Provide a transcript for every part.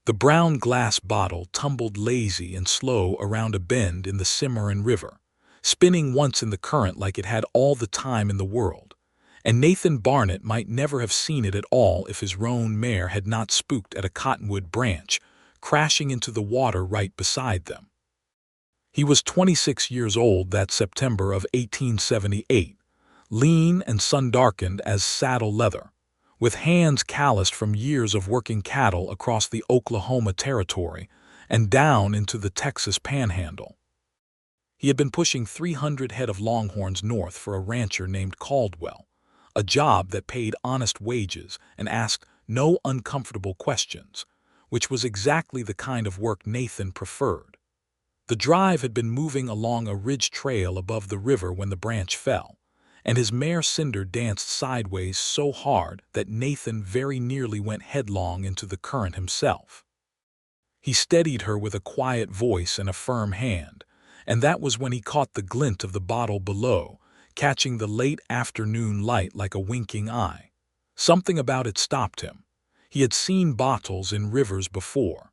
The brown glass bottle tumbled lazy and slow around a bend in the Cimarron River, spinning once in the current like it had all the time in the world, and Nathan Barnett might never have seen it at all if his roan mare had not spooked at a cottonwood branch, crashing into the water right beside them. He was 26 years old that September of 1878, lean and sun-darkened as saddle leather, with hands calloused from years of working cattle across the Oklahoma Territory and down into the Texas Panhandle. He had been pushing 300 head of longhorns north for a rancher named Caldwell, a job that paid honest wages and asked no uncomfortable questions, which was exactly the kind of work Nathan preferred. The drive had been moving along a ridge trail above the river when the branch fell, and his mare Cinder danced sideways so hard that Nathan very nearly went headlong into the current himself. He steadied her with a quiet voice and a firm hand, and that was when he caught the glint of the bottle below, catching the late afternoon light like a winking eye. Something about it stopped him. He had seen bottles in rivers before.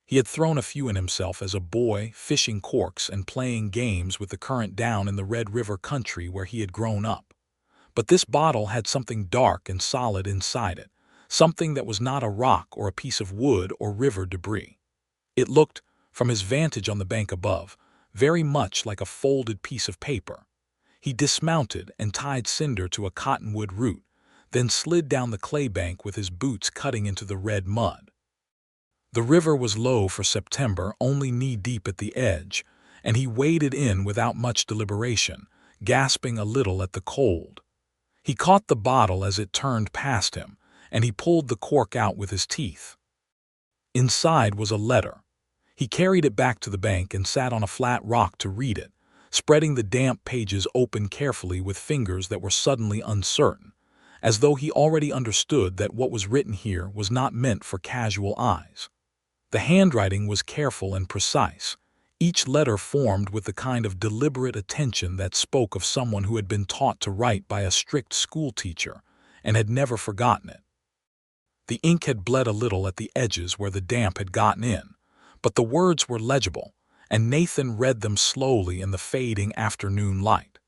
He had thrown a few in himself as a boy, fishing corks and playing games with the current down in the Red River country where he had grown up. But this bottle had something dark and solid inside it, something that was not a rock or a piece of wood or river debris. It looked, from his vantage on the bank above, very much like a folded piece of paper. He dismounted and tied Cinder to a cottonwood root, then slid down the clay bank with his boots cutting into the red mud. The river was low for September, only knee-deep at the edge, and he waded in without much deliberation, gasping a little at the cold. He caught the bottle as it turned past him, and he pulled the cork out with his teeth. Inside was a letter. He carried it back to the bank and sat on a flat rock to read it, spreading the damp pages open carefully with fingers that were suddenly uncertain, as though he already understood that what was written here was not meant for casual eyes. The handwriting was careful and precise, each letter formed with the kind of deliberate attention that spoke of someone who had been taught to write by a strict schoolteacher and had never forgotten it. The ink had bled a little at the edges where the damp had gotten in, but the words were legible, and Nathan read them slowly in the fading afternoon light.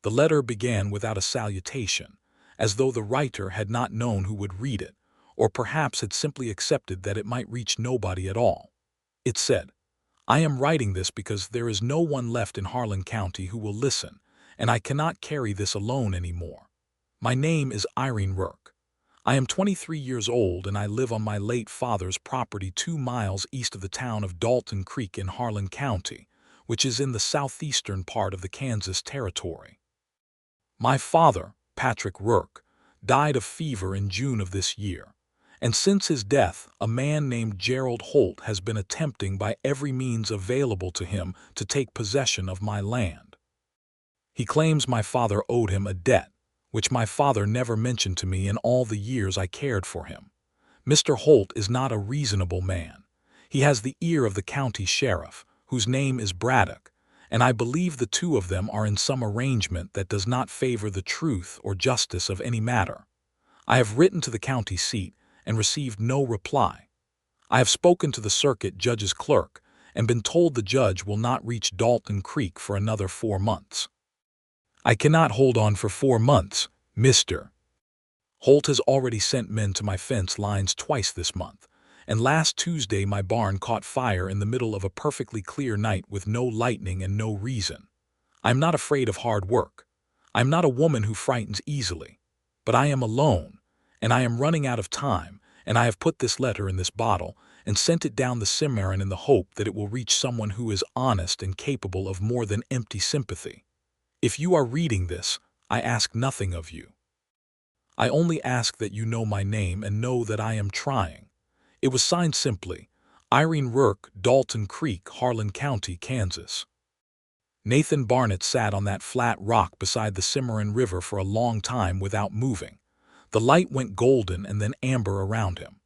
The letter began without a salutation, as though the writer had not known who would read it, or perhaps had simply accepted that it might reach nobody at all. It said, "I am writing this because there is no one left in Harlan County who will listen, and I cannot carry this alone anymore. My name is Irene Rourke. I am 23 years old and I live on my late father's property 2 miles east of the town of Dalton Creek in Harlan County, which is in the southeastern part of the Kansas Territory. My father, Patrick Rourke, died of fever in June of this year, and since his death, a man named Gerald Holt has been attempting by every means available to him to take possession of my land. He claims my father owed him a debt, which my father never mentioned to me in all the years I cared for him. Mr. Holt is not a reasonable man. He has the ear of the county sheriff, whose name is Braddock, and I believe the two of them are in some arrangement that does not favor the truth or justice of any matter. I have written to the county seat and received no reply. I have spoken to the circuit judge's clerk and been told the judge will not reach Dalton Creek for another 4 months. I cannot hold on for 4 months, Mr. Holt has already sent men to my fence lines twice this month, and last Tuesday my barn caught fire in the middle of a perfectly clear night with no lightning and no reason. I am not afraid of hard work. I am not a woman who frightens easily, but I am alone, and I am running out of time, and I have put this letter in this bottle and sent it down the Cimarron in the hope that it will reach someone who is honest and capable of more than empty sympathy. If you are reading this, I ask nothing of you. I only ask that you know my name and know that I am trying. It was signed simply, Irene Rourke, Dalton Creek, Harlan County, Kansas." Nathan Barnett sat on that flat rock beside the Cimarron River for a long time without moving. The light went golden and then amber around him.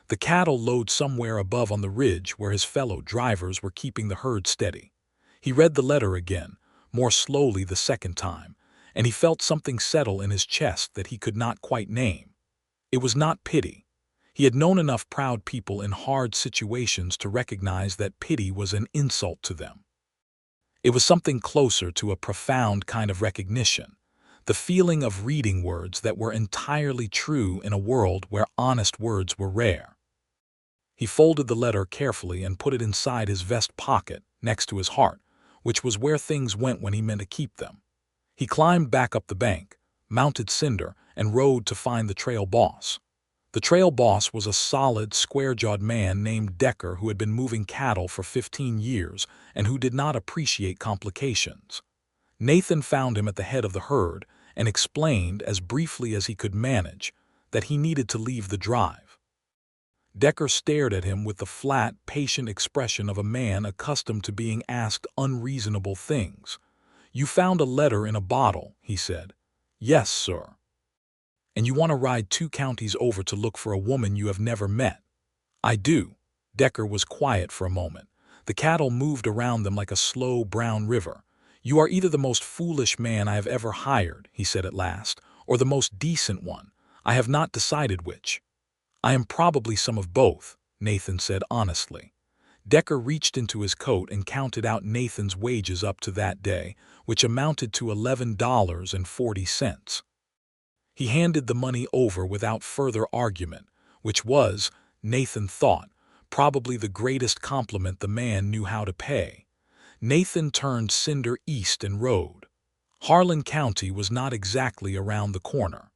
The cattle lowed somewhere above on the ridge where his fellow drivers were keeping the herd steady. He read the letter again, more slowly the second time, and he felt something settle in his chest that he could not quite name. It was not pity. He had known enough proud people in hard situations to recognize that pity was an insult to them. It was something closer to a profound kind of recognition, the feeling of reading words that were entirely true in a world where honest words were rare. He folded the letter carefully and put it inside his vest pocket, next to his heart, which was where things went when he meant to keep them. He climbed back up the bank, mounted Cinder, and rode to find the trail boss. The trail boss was a solid, square-jawed man named Decker who had been moving cattle for 15 years and who did not appreciate complications. Nathan found him at the head of the herd and explained, as briefly as he could manage, that he needed to leave the drive. Decker stared at him with the flat, patient expression of a man accustomed to being asked unreasonable things. "You found a letter in a bottle," he said. "Yes, sir." "And you want to ride 2 counties over to look for a woman you have never met?" "I do." Decker was quiet for a moment. The cattle moved around them like a slow brown river. "You are either the most foolish man I have ever hired," he said at last, "or the most decent one. I have not decided which." "I am probably some of both," Nathan said honestly. Decker reached into his coat and counted out Nathan's wages up to that day, which amounted to $11.40. He handed the money over without further argument, which was, Nathan thought, probably the greatest compliment the man knew how to pay. Nathan turned Cinder east and rode. Harlan County was not exactly around the corner.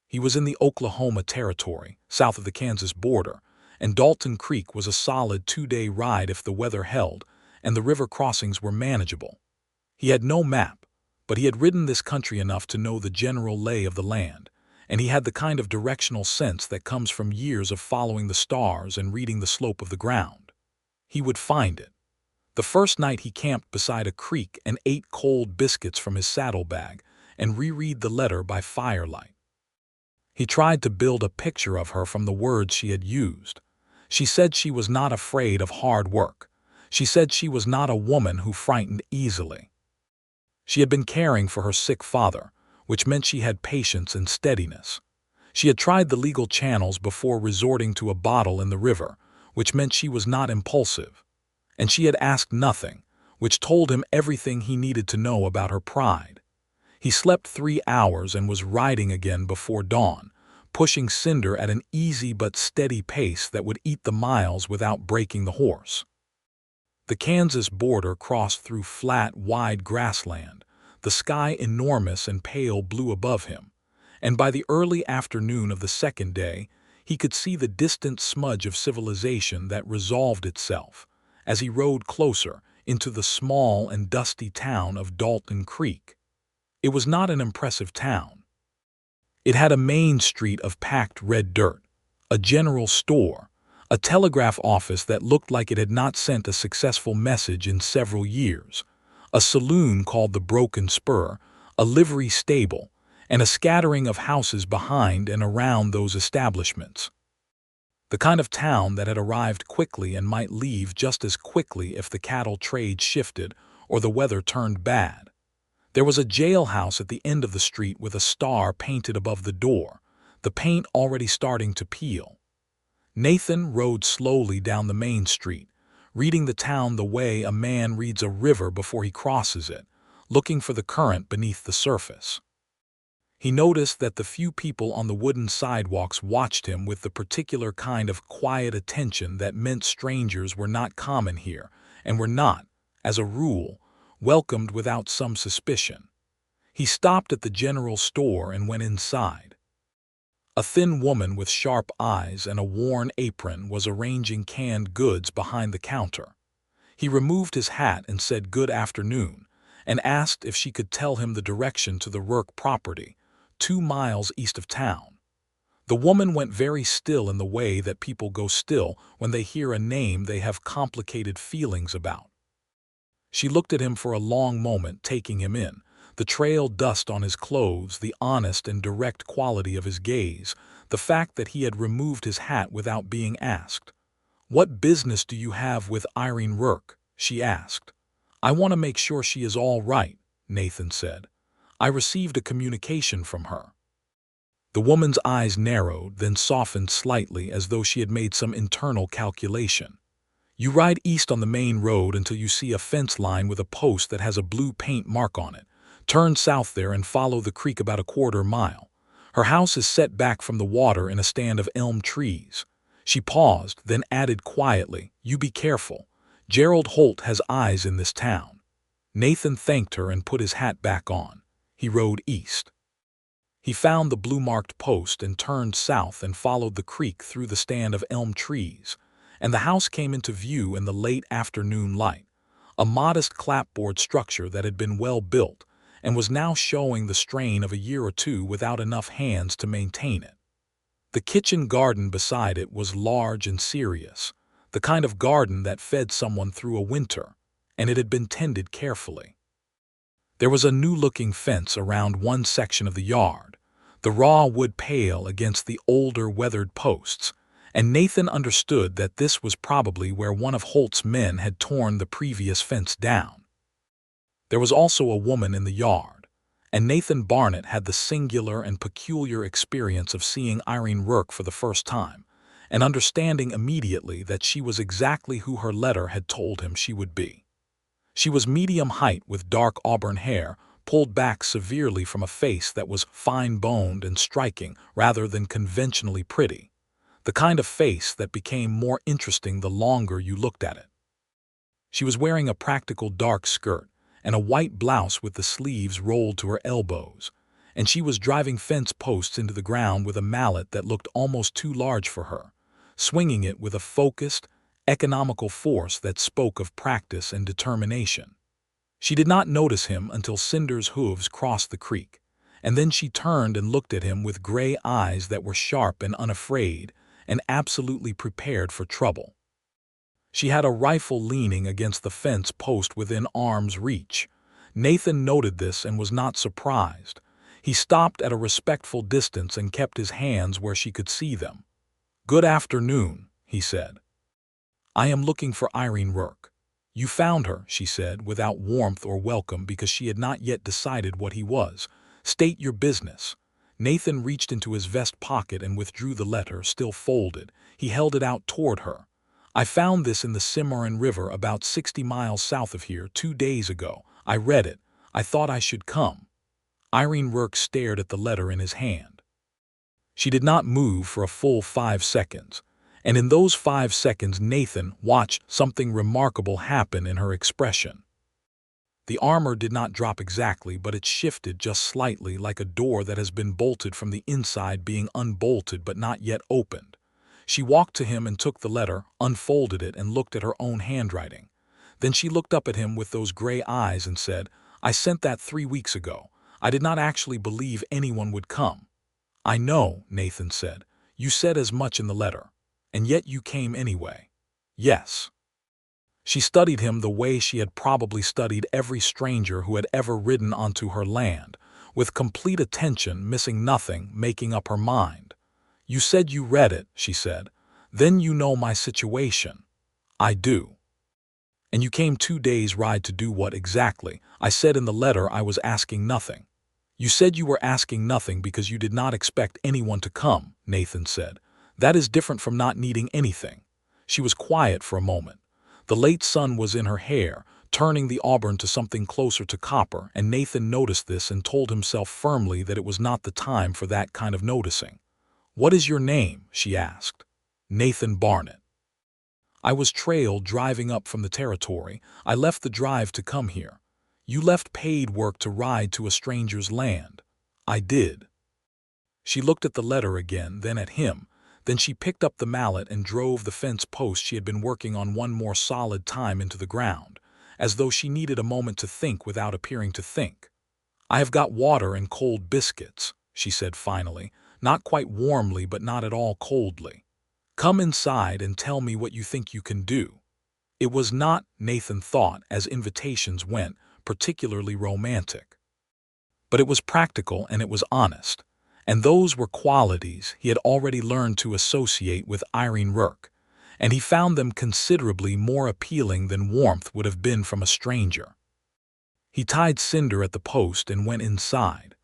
He was in the Oklahoma Territory, south of the Kansas border, and Dalton Creek was a solid 2-day ride if the weather held and the river crossings were manageable. He had no map, but he had ridden this country enough to know the general lay of the land, and he had the kind of directional sense that comes from years of following the stars and reading the slope of the ground. He would find it. The first night he camped beside a creek and ate cold biscuits from his saddlebag and reread the letter by firelight. He tried to build a picture of her from the words she had used. She said she was not afraid of hard work. She said she was not a woman who frightened easily. She had been caring for her sick father, which meant she had patience and steadiness. She had tried the legal channels before resorting to a bottle in the river, which meant she was not impulsive. And she had asked nothing, which told him everything he needed to know about her pride. He slept 3 hours and was riding again before dawn, pushing Cinder at an easy but steady pace that would eat the miles without breaking the horse. The Kansas border crossed through flat, wide grassland, the sky enormous and pale blue above him, and by the early afternoon of the second day, he could see the distant smudge of civilization that resolved itself, as he rode closer, into the small and dusty town of Dalton Creek. It was not an impressive town. It had a main street of packed red dirt, a general store, a telegraph office that looked like it had not sent a successful message in several years, a saloon called the Broken Spur, a livery stable, and a scattering of houses behind and around those establishments. The kind of town that had arrived quickly and might leave just as quickly if the cattle trade shifted or the weather turned bad. There was a jailhouse at the end of the street with a star painted above the door, the paint already starting to peel. Nathan rode slowly down the main street, reading the town the way a man reads a river before he crosses it, looking for the current beneath the surface. He noticed that the few people on the wooden sidewalks watched him with the particular kind of quiet attention that meant strangers were not common here and were not, as a rule, welcomed without some suspicion. He stopped at the general store and went inside. A thin woman with sharp eyes and a worn apron was arranging canned goods behind the counter. He removed his hat and said good afternoon, and asked if she could tell him the direction to the Rourke property, 2 miles east of town. The woman went very still in the way that people go still when they hear a name they have complicated feelings about. She looked at him for a long moment, taking him in, the trail dust on his clothes, the honest and direct quality of his gaze, the fact that he had removed his hat without being asked. "What business do you have with Irene Rourke?" she asked. "I want to make sure she is all right," Nathan said. "I received a communication from her." The woman's eyes narrowed, then softened slightly as though she had made some internal calculation. You ride east on the main road until you see a fence line with a post that has a blue paint mark on it. Turn south there and follow the creek about a quarter mile. Her house is set back from the water in a stand of elm trees. She paused, then added quietly, "You be careful. Gerald Holt has eyes in this town." Nathan thanked her and put his hat back on. He rode east. He found the blue-marked post and turned south and followed the creek through the stand of elm trees, and the house came into view in the late afternoon light, a modest clapboard structure that had been well built and was now showing the strain of a year or two without enough hands to maintain it. The kitchen garden beside it was large and serious, the kind of garden that fed someone through a winter, and it had been tended carefully. There was a new-looking fence around one section of the yard, the raw wood pale against the older weathered posts, and Nathan understood that this was probably where one of Holt's men had torn the previous fence down. There was also a woman in the yard, and Nathan Barnett had the singular and peculiar experience of seeing Irene Rourke for the first time, and understanding immediately that she was exactly who her letter had told him she would be. She was medium height with dark auburn hair, pulled back severely from a face that was fine-boned and striking rather than conventionally pretty, the kind of face that became more interesting the longer you looked at it. She was wearing a practical dark skirt and a white blouse with the sleeves rolled to her elbows, and she was driving fence posts into the ground with a mallet that looked almost too large for her, swinging it with a focused, economical force that spoke of practice and determination. She did not notice him until Cinder's hooves crossed the creek, and then she turned and looked at him with gray eyes that were sharp and unafraid and absolutely prepared for trouble. She had a rifle leaning against the fence post within arm's reach. Nathan noted this and was not surprised. He stopped at a respectful distance and kept his hands where she could see them. "Good afternoon," he said. "I am looking for Irene Rourke." "You found her," she said, without warmth or welcome because she had not yet decided what he was. "State your business." Nathan reached into his vest pocket and withdrew the letter, still folded. He held it out toward her. "I found this in the Cimarron River about 60 miles south of here 2 days ago. I read it. I thought I should come." Irene Rourke stared at the letter in his hand. She did not move for a full 5 seconds. And in those 5 seconds Nathan watched something remarkable happen in her expression. The armor did not drop exactly, but it shifted just slightly, like a door that has been bolted from the inside being unbolted but not yet opened. She walked to him and took the letter, unfolded it, and looked at her own handwriting. Then she looked up at him with those gray eyes and said, "I sent that 3 weeks ago. I did not actually believe anyone would come." "I know," Nathan said. "You said as much in the letter. And yet you came anyway." "Yes." She studied him the way she had probably studied every stranger who had ever ridden onto her land, with complete attention, missing nothing, making up her mind. "You said you read it," she said. "Then you know my situation." "I do." "And you came 2 days' ride to do what exactly?" "I said in the letter I was asking nothing." "You said you were asking nothing because you did not expect anyone to come," Nathan said. "That is different from not needing anything." She was quiet for a moment. The late sun was in her hair, turning the auburn to something closer to copper, and Nathan noticed this and told himself firmly that it was not the time for that kind of noticing. "What is your name?" she asked. "Nathan Barnett." "I was trailed driving up from the territory. I left the drive to come here." "You left paid work to ride to a stranger's land." "I did." She looked at the letter again, then at him. Then she picked up the mallet and drove the fence post she had been working on one more solid time into the ground, as though she needed a moment to think without appearing to think. "I have got water and cold biscuits," she said finally, not quite warmly but not at all coldly. "Come inside and tell me what you think you can do." It was not, Nathan thought, as invitations went, particularly romantic. But it was practical and it was honest. And those were qualities he had already learned to associate with Irene Rourke, and he found them considerably more appealing than warmth would have been from a stranger. He tied Cinder at the post and went inside.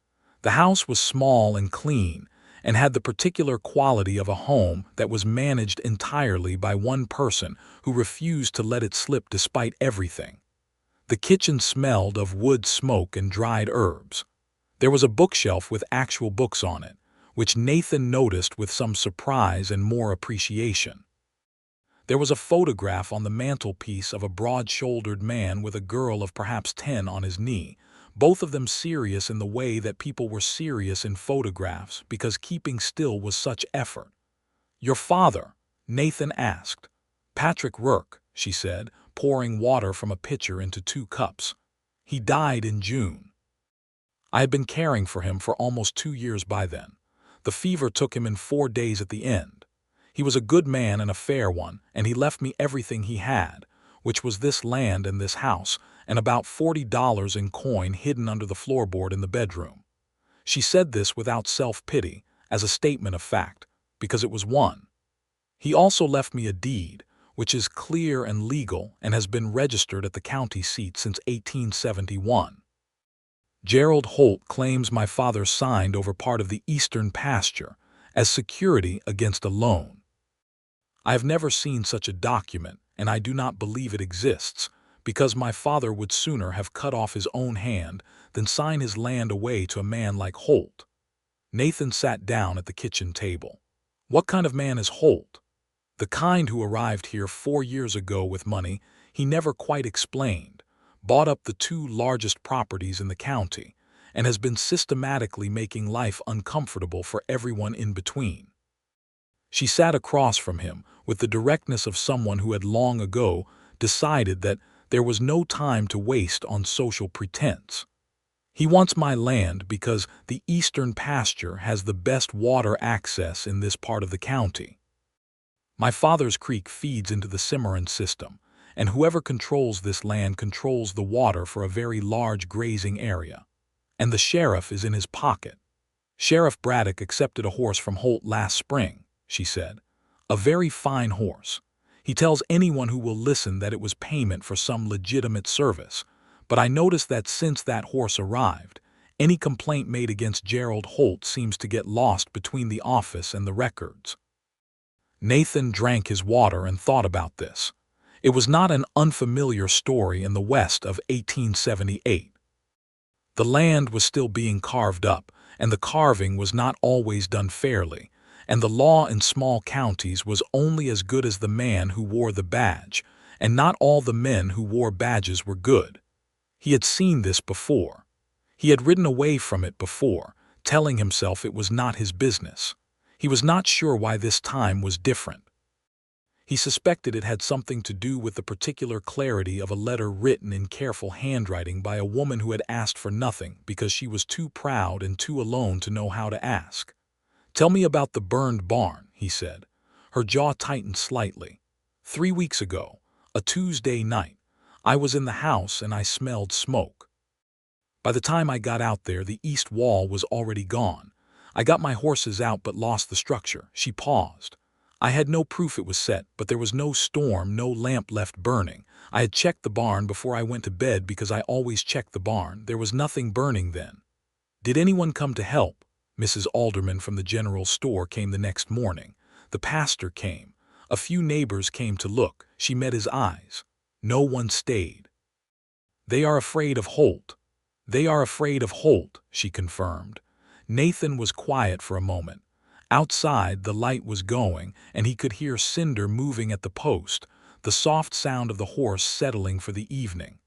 The house was small and clean, and had the particular quality of a home that was managed entirely by one person who refused to let it slip despite everything. The kitchen smelled of wood smoke and dried herbs. There was a bookshelf with actual books on it, which Nathan noticed with some surprise and more appreciation. There was a photograph on the mantelpiece of a broad-shouldered man with a girl of perhaps 10 on his knee, both of them serious in the way that people were serious in photographs because keeping still was such effort. "Your father?" Nathan asked. "Patrick Rourke," she said, pouring water from a pitcher into 2 cups. "He died in June. I had been caring for him for almost 2 years by then. The fever took him in 4 days at the end. He was a good man and a fair one, and he left me everything he had, which was this land and this house, and about $40 in coin hidden under the floorboard in the bedroom." She said this without self-pity, as a statement of fact, because it was one. "He also left me a deed, which is clear and legal and has been registered at the county seat since 1871. Gerald Holt claims my father signed over part of the eastern pasture as security against a loan. I have never seen such a document, and I do not believe it exists, because my father would sooner have cut off his own hand than sign his land away to a man like Holt." Nathan sat down at the kitchen table. "What kind of man is Holt?" "The kind who arrived here 4 years ago with money he never quite explained, bought up the 2 largest properties in the county, and has been systematically making life uncomfortable for everyone in between." She sat across from him with the directness of someone who had long ago decided that there was no time to waste on social pretense. "He wants my land because the eastern pasture has the best water access in this part of the county. My father's creek feeds into the Cimarron system, and whoever controls this land controls the water for a very large grazing area. And the sheriff is in his pocket. Sheriff Braddock accepted a horse from Holt last spring," she said. "A very fine horse. He tells anyone who will listen that it was payment for some legitimate service, but I noticed that since that horse arrived, any complaint made against Gerald Holt seems to get lost between the office and the records." Nathan drank his water and thought about this. It was not an unfamiliar story in the West of 1878. The land was still being carved up, and the carving was not always done fairly, and the law in small counties was only as good as the man who wore the badge, and not all the men who wore badges were good. He had seen this before. He had ridden away from it before, telling himself it was not his business. He was not sure why this time was different. He suspected it had something to do with the particular clarity of a letter written in careful handwriting by a woman who had asked for nothing because she was too proud and too alone to know how to ask. "Tell me about the burned barn," he said. Her jaw tightened slightly. "3 weeks ago, a Tuesday night, I was in the house and I smelled smoke. By the time I got out there, the east wall was already gone. I got my horses out but lost the structure." She paused. "I had no proof it was set, but there was no storm, no lamp left burning. I had checked the barn before I went to bed because I always check the barn. There was nothing burning then." "Did anyone come to help?" Mrs. Alderman from the general store came the next morning. "The pastor came. A few neighbors came to look." She met his eyes. "No one stayed." "They are afraid of Holt." "They are afraid of Holt," she confirmed. Nathan was quiet for a moment. Outside, the light was going, and he could hear Cinder moving at the post, the soft sound of the horse settling for the evening.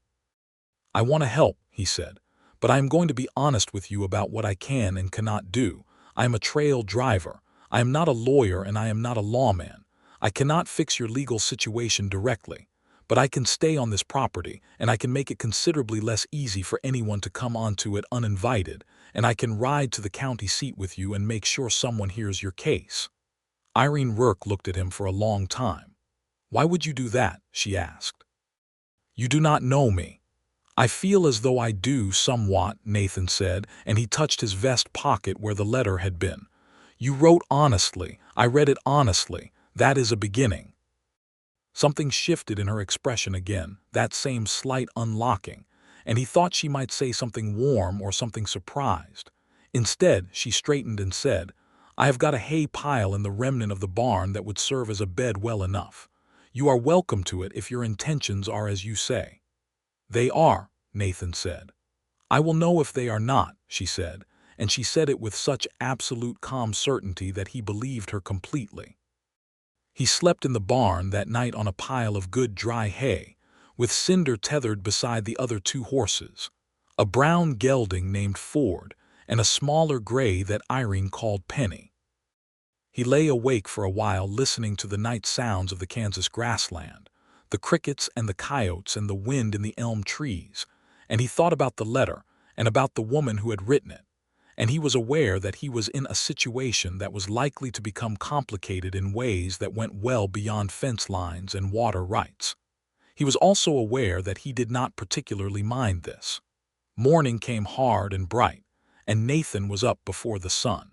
"I want to help," he said, "but I am going to be honest with you about what I can and cannot do. I am a trail driver. I am not a lawyer and I am not a lawman. I cannot fix your legal situation directly, but I can stay on this property, and I can make it considerably less easy for anyone to come onto it uninvited, and I can ride to the county seat with you and make sure someone hears your case." Irene Rourke looked at him for a long time. "Why would you do that?" she asked. "You do not know me." "I feel as though I do somewhat," Nathan said, and he touched his vest pocket where the letter had been. "You wrote honestly. I read it honestly. That is a beginning." Something shifted in her expression again, that same slight unlocking, and he thought she might say something warm or something surprised. Instead, she straightened and said, I have got a hay pile in the remnant of the barn that would serve as a bed well enough. You are welcome to it if your intentions are as you say." "They are," Nathan said. "I will know if they are not," she said, and she said it with such absolute calm certainty that he believed her completely. He slept in the barn that night on a pile of good dry hay, with Cinder tethered beside the other 2 horses, a brown gelding named Ford and a smaller gray that Irene called Penny. He lay awake for a while listening to the night sounds of the Kansas grassland, the crickets and the coyotes and the wind in the elm trees, and he thought about the letter and about the woman who had written it, and he was aware that he was in a situation that was likely to become complicated in ways that went well beyond fence lines and water rights. He was also aware that he did not particularly mind this. Morning came hard and bright, and Nathan was up before the sun.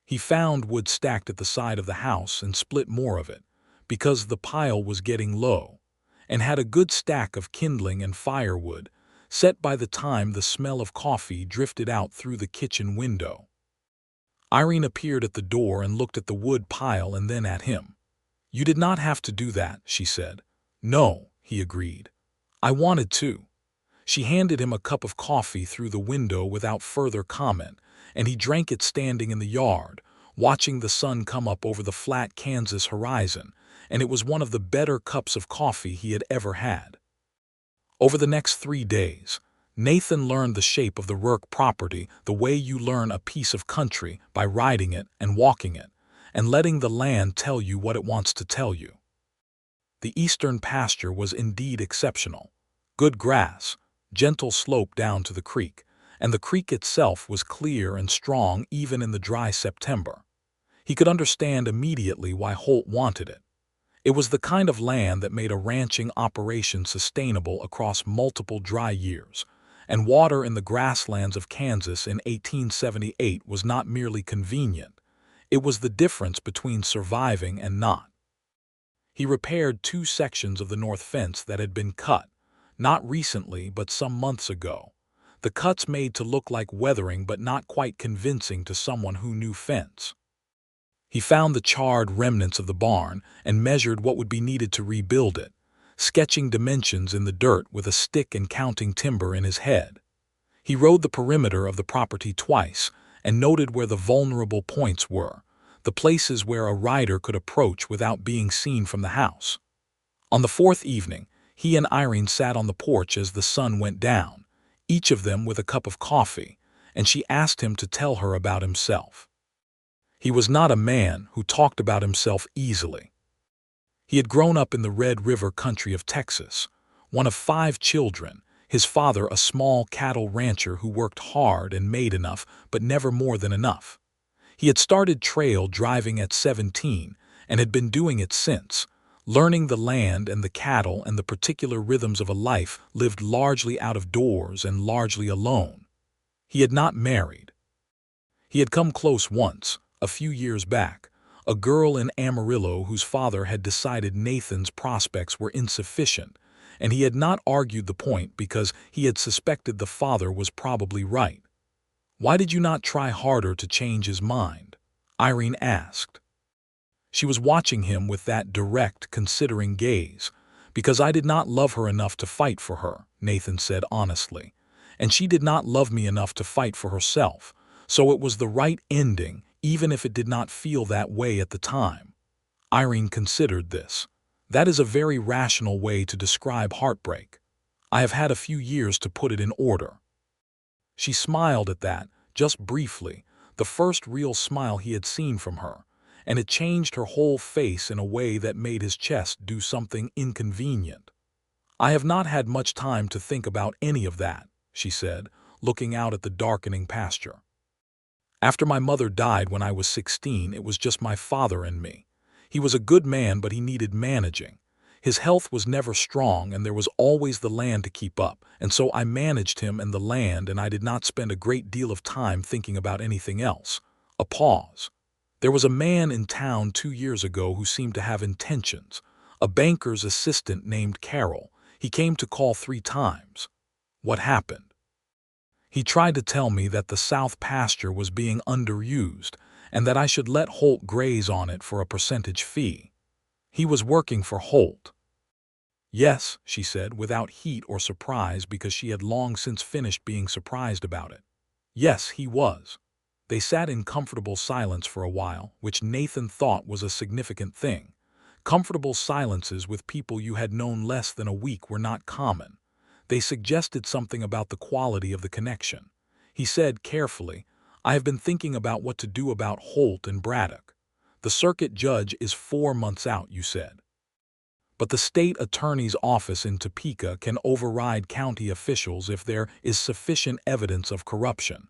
He found wood stacked at the side of the house and split more of it, because the pile was getting low, and had a good stack of kindling and firewood, set by the time the smell of coffee drifted out through the kitchen window. Irene appeared at the door and looked at the wood pile and then at him. "You did not have to do that," she said. "No," he agreed. "I wanted to." She handed him a cup of coffee through the window without further comment, and he drank it standing in the yard, watching the sun come up over the flat Kansas horizon, and it was one of the better cups of coffee he had ever had. Over the next 3 days, Nathan learned the shape of the Rourke property the way you learn a piece of country, by riding it and walking it, and letting the land tell you what it wants to tell you. The eastern pasture was indeed exceptional. Good grass, gentle slope down to the creek, and the creek itself was clear and strong even in the dry September. He could understand immediately why Holt wanted it. It was the kind of land that made a ranching operation sustainable across multiple dry years, and water in the grasslands of Kansas in 1878 was not merely convenient, it was the difference between surviving and not. He repaired 2 sections of the north fence that had been cut, not recently but some months ago, the cuts made to look like weathering but not quite convincing to someone who knew fence. He found the charred remnants of the barn and measured what would be needed to rebuild it, sketching dimensions in the dirt with a stick and counting timber in his head. He rode the perimeter of the property twice and noted where the vulnerable points were, the places where a rider could approach without being seen from the house. On the 4th evening, he and Irene sat on the porch as the sun went down, each of them with a cup of coffee, and she asked him to tell her about himself. He was not a man who talked about himself easily. He had grown up in the Red River country of Texas, one of 5 children, his father a small cattle rancher who worked hard and made enough, but never more than enough. He had started trail driving at 17 and had been doing it since, learning the land and the cattle and the particular rhythms of a life lived largely out of doors and largely alone. He had not married. He had come close once, a few years back, a girl in Amarillo whose father had decided Nathan's prospects were insufficient, and he had not argued the point because he had suspected the father was probably right. "Why did you not try harder to change his mind?" Irene asked. She was watching him with that direct, considering gaze. "Because I did not love her enough to fight for her," Nathan said honestly, "and she did not love me enough to fight for herself, so it was the right ending, even if it did not feel that way at the time." Irene considered this. "That is a very rational way to describe heartbreak. I have had a few years to put it in order." She smiled at that, just briefly, the first real smile he had seen from her, and it changed her whole face in a way that made his chest do something inconvenient. "I have not had much time to think about any of that," she said, looking out at the darkening pasture. "After my mother died when I was 16, it was just my father and me. He was a good man, but he needed managing. His health was never strong, and there was always the land to keep up, and so I managed him and the land, and I did not spend a great deal of time thinking about anything else." A pause. "There was a man in town 2 years ago who seemed to have intentions, a banker's assistant named Carroll. He came to call 3 times. What happened? He tried to tell me that the south pasture was being underused, and that I should let Holt graze on it for a percentage fee. He was working for Holt. Yes, she said, without heat or surprise, because she had long since finished being surprised about it. Yes, he was. They sat in comfortable silence for a while, which Nathan thought was a significant thing. Comfortable silences with people you had known less than a week were not common. They suggested something about the quality of the connection. He said carefully, "I have been thinking about what to do about Holt and Braddock. The circuit judge is 4 months out, you said. But the state attorney's office in Topeka can override county officials if there is sufficient evidence of corruption.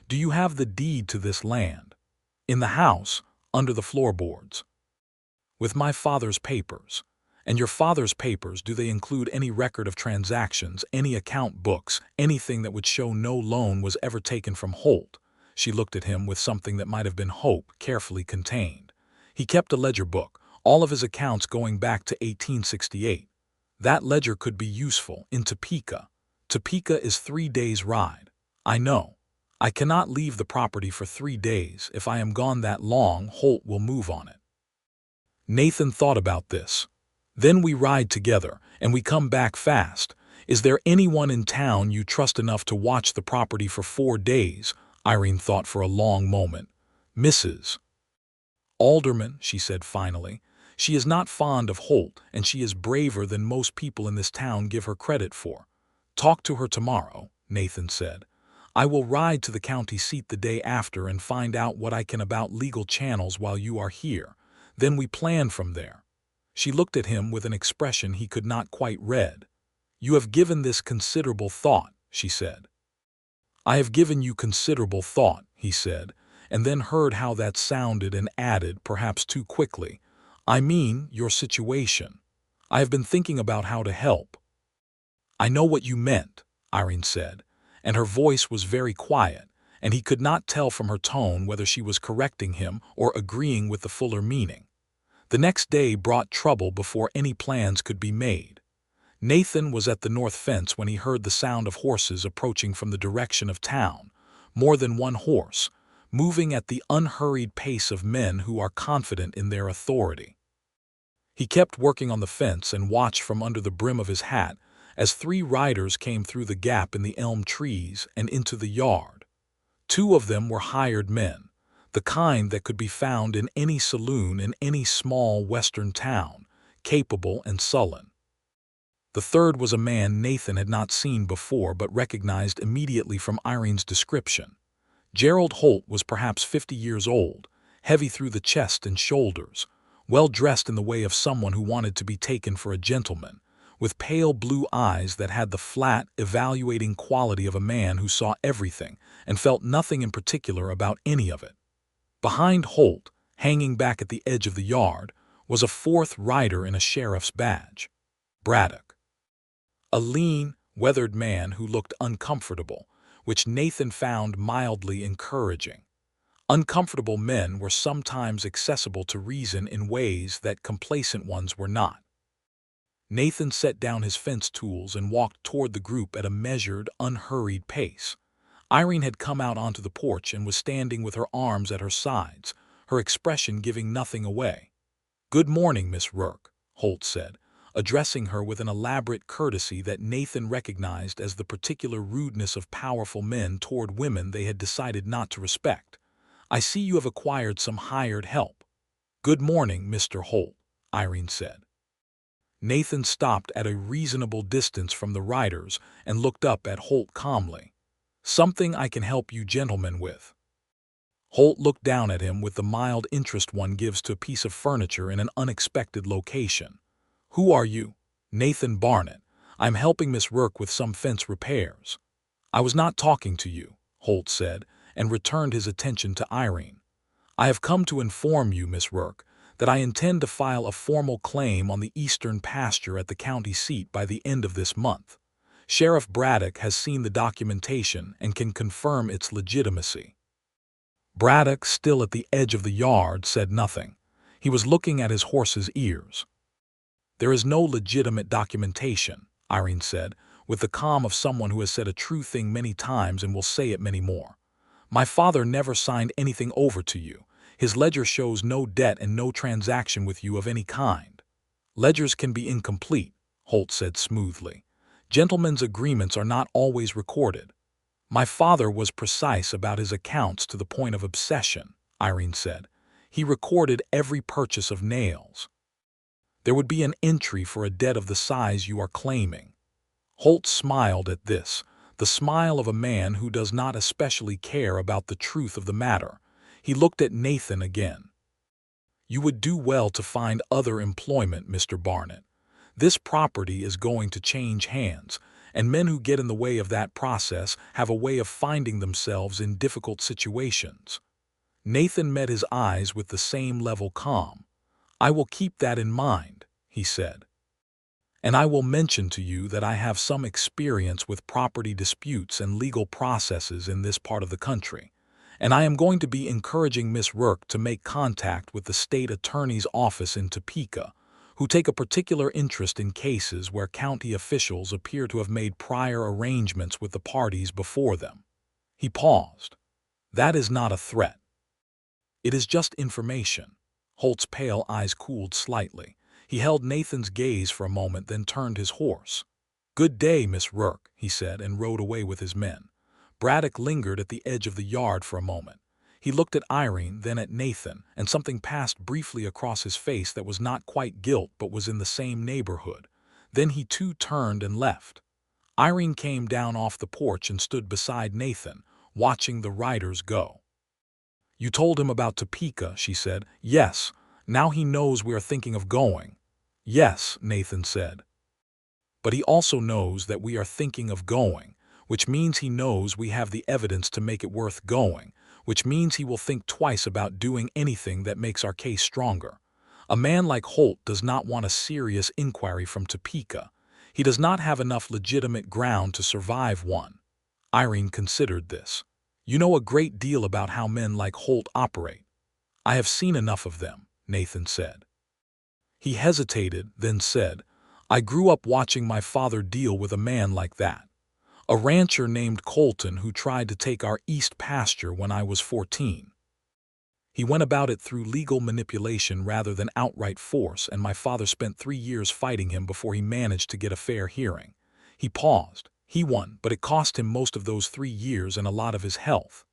Do you have the deed to this land? In the house, under the floorboards. With my father's papers. And your father's papers, do they include any record of transactions, any account books, anything that would show no loan was ever taken from Holt?" She looked at him with something that might have been hope carefully contained. He kept a ledger book, all of his accounts going back to 1868. That ledger could be useful in Topeka. Topeka is 3 days' ride. I know. I cannot leave the property for 3 days. If I am gone that long, Holt will move on it. Nathan thought about this. Then we ride together, and we come back fast. Is there anyone in town you trust enough to watch the property for 4 days? Irene thought for a long moment. Mrs. Alderman, she said finally. She is not fond of Holt, and she is braver than most people in this town give her credit for. Talk to her tomorrow, Nathan said. I will ride to the county seat the day after and find out what I can about legal channels while you are here. Then we plan from there. She looked at him with an expression he could not quite read. You have given this considerable thought, she said. I have given you considerable thought, he said, and then heard how that sounded and added, perhaps too quickly, I mean your situation. I have been thinking about how to help. I know what you meant, Irene said, and her voice was very quiet, and he could not tell from her tone whether she was correcting him or agreeing with the fuller meaning. The next day brought trouble before any plans could be made. Nathan was at the north fence when he heard the sound of horses approaching from the direction of town, more than one horse, moving at the unhurried pace of men who are confident in their authority. He kept working on the fence and watched from under the brim of his hat as 3 riders came through the gap in the elm trees and into the yard. 2 of them were hired men, the kind that could be found in any saloon in any small western town, capable and sullen. The third was a man Nathan had not seen before but recognized immediately from Irene's description. Gerald Holt was perhaps 50 years old, heavy through the chest and shoulders, well dressed in the way of someone who wanted to be taken for a gentleman, with pale blue eyes that had the flat, evaluating quality of a man who saw everything and felt nothing in particular about any of it. Behind Holt, hanging back at the edge of the yard, was a 4th rider in a sheriff's badge. Braddock. A lean, weathered man who looked uncomfortable, which Nathan found mildly encouraging. Uncomfortable men were sometimes accessible to reason in ways that complacent ones were not. Nathan set down his fence tools and walked toward the group at a measured, unhurried pace. Irene had come out onto the porch and was standing with her arms at her sides, her expression giving nothing away. "Good morning, Miss Rourke," Holt said, addressing her with an elaborate courtesy that Nathan recognized as the particular rudeness of powerful men toward women they had decided not to respect. "I see you have acquired some hired help." "Good morning, Mr. Holt," Irene said. Nathan stopped at a reasonable distance from the riders and looked up at Holt calmly. "Something I can help you gentlemen with." Holt looked down at him with the mild interest one gives to a piece of furniture in an unexpected location. "Who are you?" "Nathan Barnett. I'm helping Miss Rourke with some fence repairs." "I was not talking to you," Holt said, and returned his attention to Irene. "I have come to inform you, Miss Rourke, that I intend to file a formal claim on the eastern pasture at the county seat by the end of this month. Sheriff Braddock has seen the documentation and can confirm its legitimacy." Braddock, still at the edge of the yard, said nothing. He was looking at his horse's ears. "There is no legitimate documentation," Irene said, with the calm of someone who has said a true thing many times and will say it many more. "My father never signed anything over to you. His ledger shows no debt and no transaction with you of any kind. Ledgers can be incomplete, Holt said smoothly. Gentlemen's agreements are not always recorded. My father was precise about his accounts to the point of obsession, Irene said. He recorded every purchase of nails. There would be an entry for a debt of the size you are claiming. Holt smiled at this, the smile of a man who does not especially care about the truth of the matter. He looked at Nathan again. You would do well to find other employment, Mr. Barnett. This property is going to change hands, and men who get in the way of that process have a way of finding themselves in difficult situations. Nathan met his eyes with the same level calm. I will keep that in mind, he said. And I will mention to you that I have some experience with property disputes and legal processes in this part of the country, and I am going to be encouraging Miss Rourke to make contact with the state attorney's office in Topeka, who take a particular interest in cases where county officials appear to have made prior arrangements with the parties before them. He paused. That is not a threat. It is just information. Holt's pale eyes cooled slightly. He held Nathan's gaze for a moment, then turned his horse. Good day, Miss Rourke, he said, and rode away with his men. Braddock lingered at the edge of the yard for a moment. He looked at Irene, then at Nathan, and something passed briefly across his face that was not quite guilt but was in the same neighborhood. Then he too turned and left. Irene came down off the porch and stood beside Nathan, watching the riders go. You told him about Topeka, she said. Yes, now he knows we are thinking of going. Yes, Nathan said. But he also knows that we are thinking of going, which means he knows we have the evidence to make it worth going, which means he will think twice about doing anything that makes our case stronger. A man like Holt does not want a serious inquiry from Topeka. He does not have enough legitimate ground to survive one. Irene considered this. You know a great deal about how men like Holt operate. I have seen enough of them, Nathan said. He hesitated, then said, I grew up watching my father deal with a man like that. A rancher named Colton who tried to take our east pasture when I was 14. He went about it through legal manipulation rather than outright force, and my father spent 3 years fighting him before he managed to get a fair hearing. He paused. He won, but it cost him most of those 3 years and a lot of his health.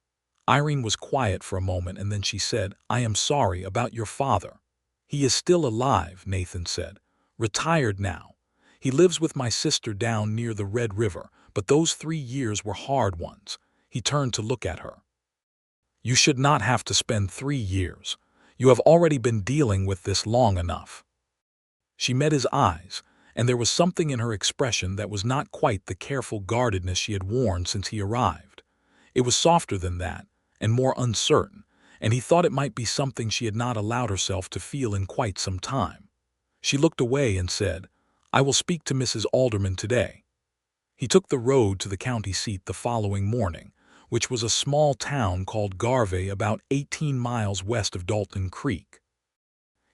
Irene was quiet for a moment, and then she said, I am sorry about your father. He is still alive, Nathan said. Retired now. He lives with my sister down near the Red River, but those 3 years were hard ones. He turned to look at her. You should not have to spend 3 years. You have already been dealing with this long enough. She met his eyes, and there was something in her expression that was not quite the careful guardedness she had worn since he arrived. It was softer than that, and more uncertain, and he thought it might be something she had not allowed herself to feel in quite some time. She looked away and said, I will speak to Mrs. Alderman today. He took the road to the county seat the following morning, which was a small town called Garvey about 18 miles west of Dalton Creek.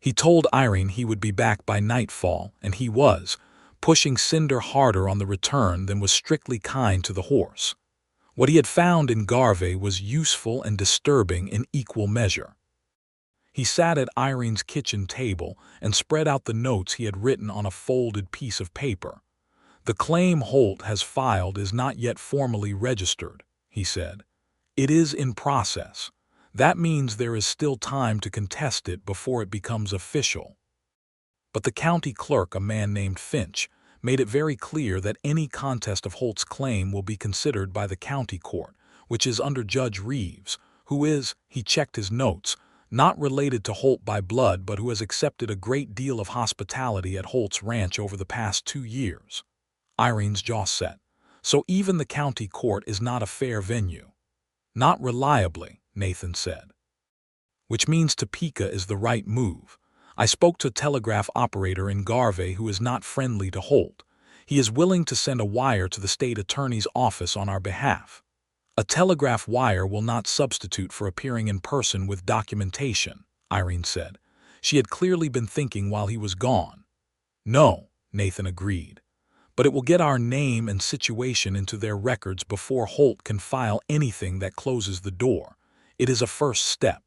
He told Irene he would be back by nightfall, and he was, pushing Cinder harder on the return than was strictly kind to the horse. What he had found in Garvey was useful and disturbing in equal measure. He sat at Irene's kitchen table and spread out the notes he had written on a folded piece of paper. The claim Holt has filed is not yet formally registered, he said. It is in process. That means there is still time to contest it before it becomes official. But the county clerk, a man named Finch, made it very clear that any contest of Holt's claim will be considered by the county court, which is under Judge Reeves, who is, he checked his notes, not related to Holt by blood but who has accepted a great deal of hospitality at Holt's ranch over the past 2 years. Irene's jaw set. So even the county court is not a fair venue. Not reliably, Nathan said. Which means Topeka is the right move. I spoke to a telegraph operator in Garvey who is not friendly to Holt. He is willing to send a wire to the state attorney's office on our behalf. A telegraph wire will not substitute for appearing in person with documentation, Irene said. She had clearly been thinking while he was gone. No, Nathan agreed. But it will get our name and situation into their records before Holt can file anything that closes the door. It is a first step.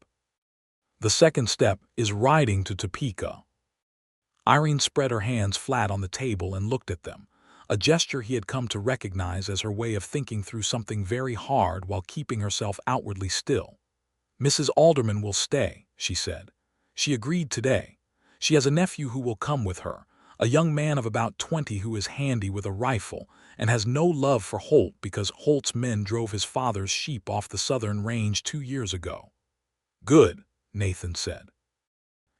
The second step is riding to Topeka. Irene spread her hands flat on the table and looked at them, a gesture he had come to recognize as her way of thinking through something very hard while keeping herself outwardly still. "Mrs. Alderman will stay," she said. "She agreed today. She has a nephew who will come with her, a young man of about 20 who is handy with a rifle and has no love for Holt because Holt's men drove his father's sheep off the southern range 2 years ago." "Good," Nathan said.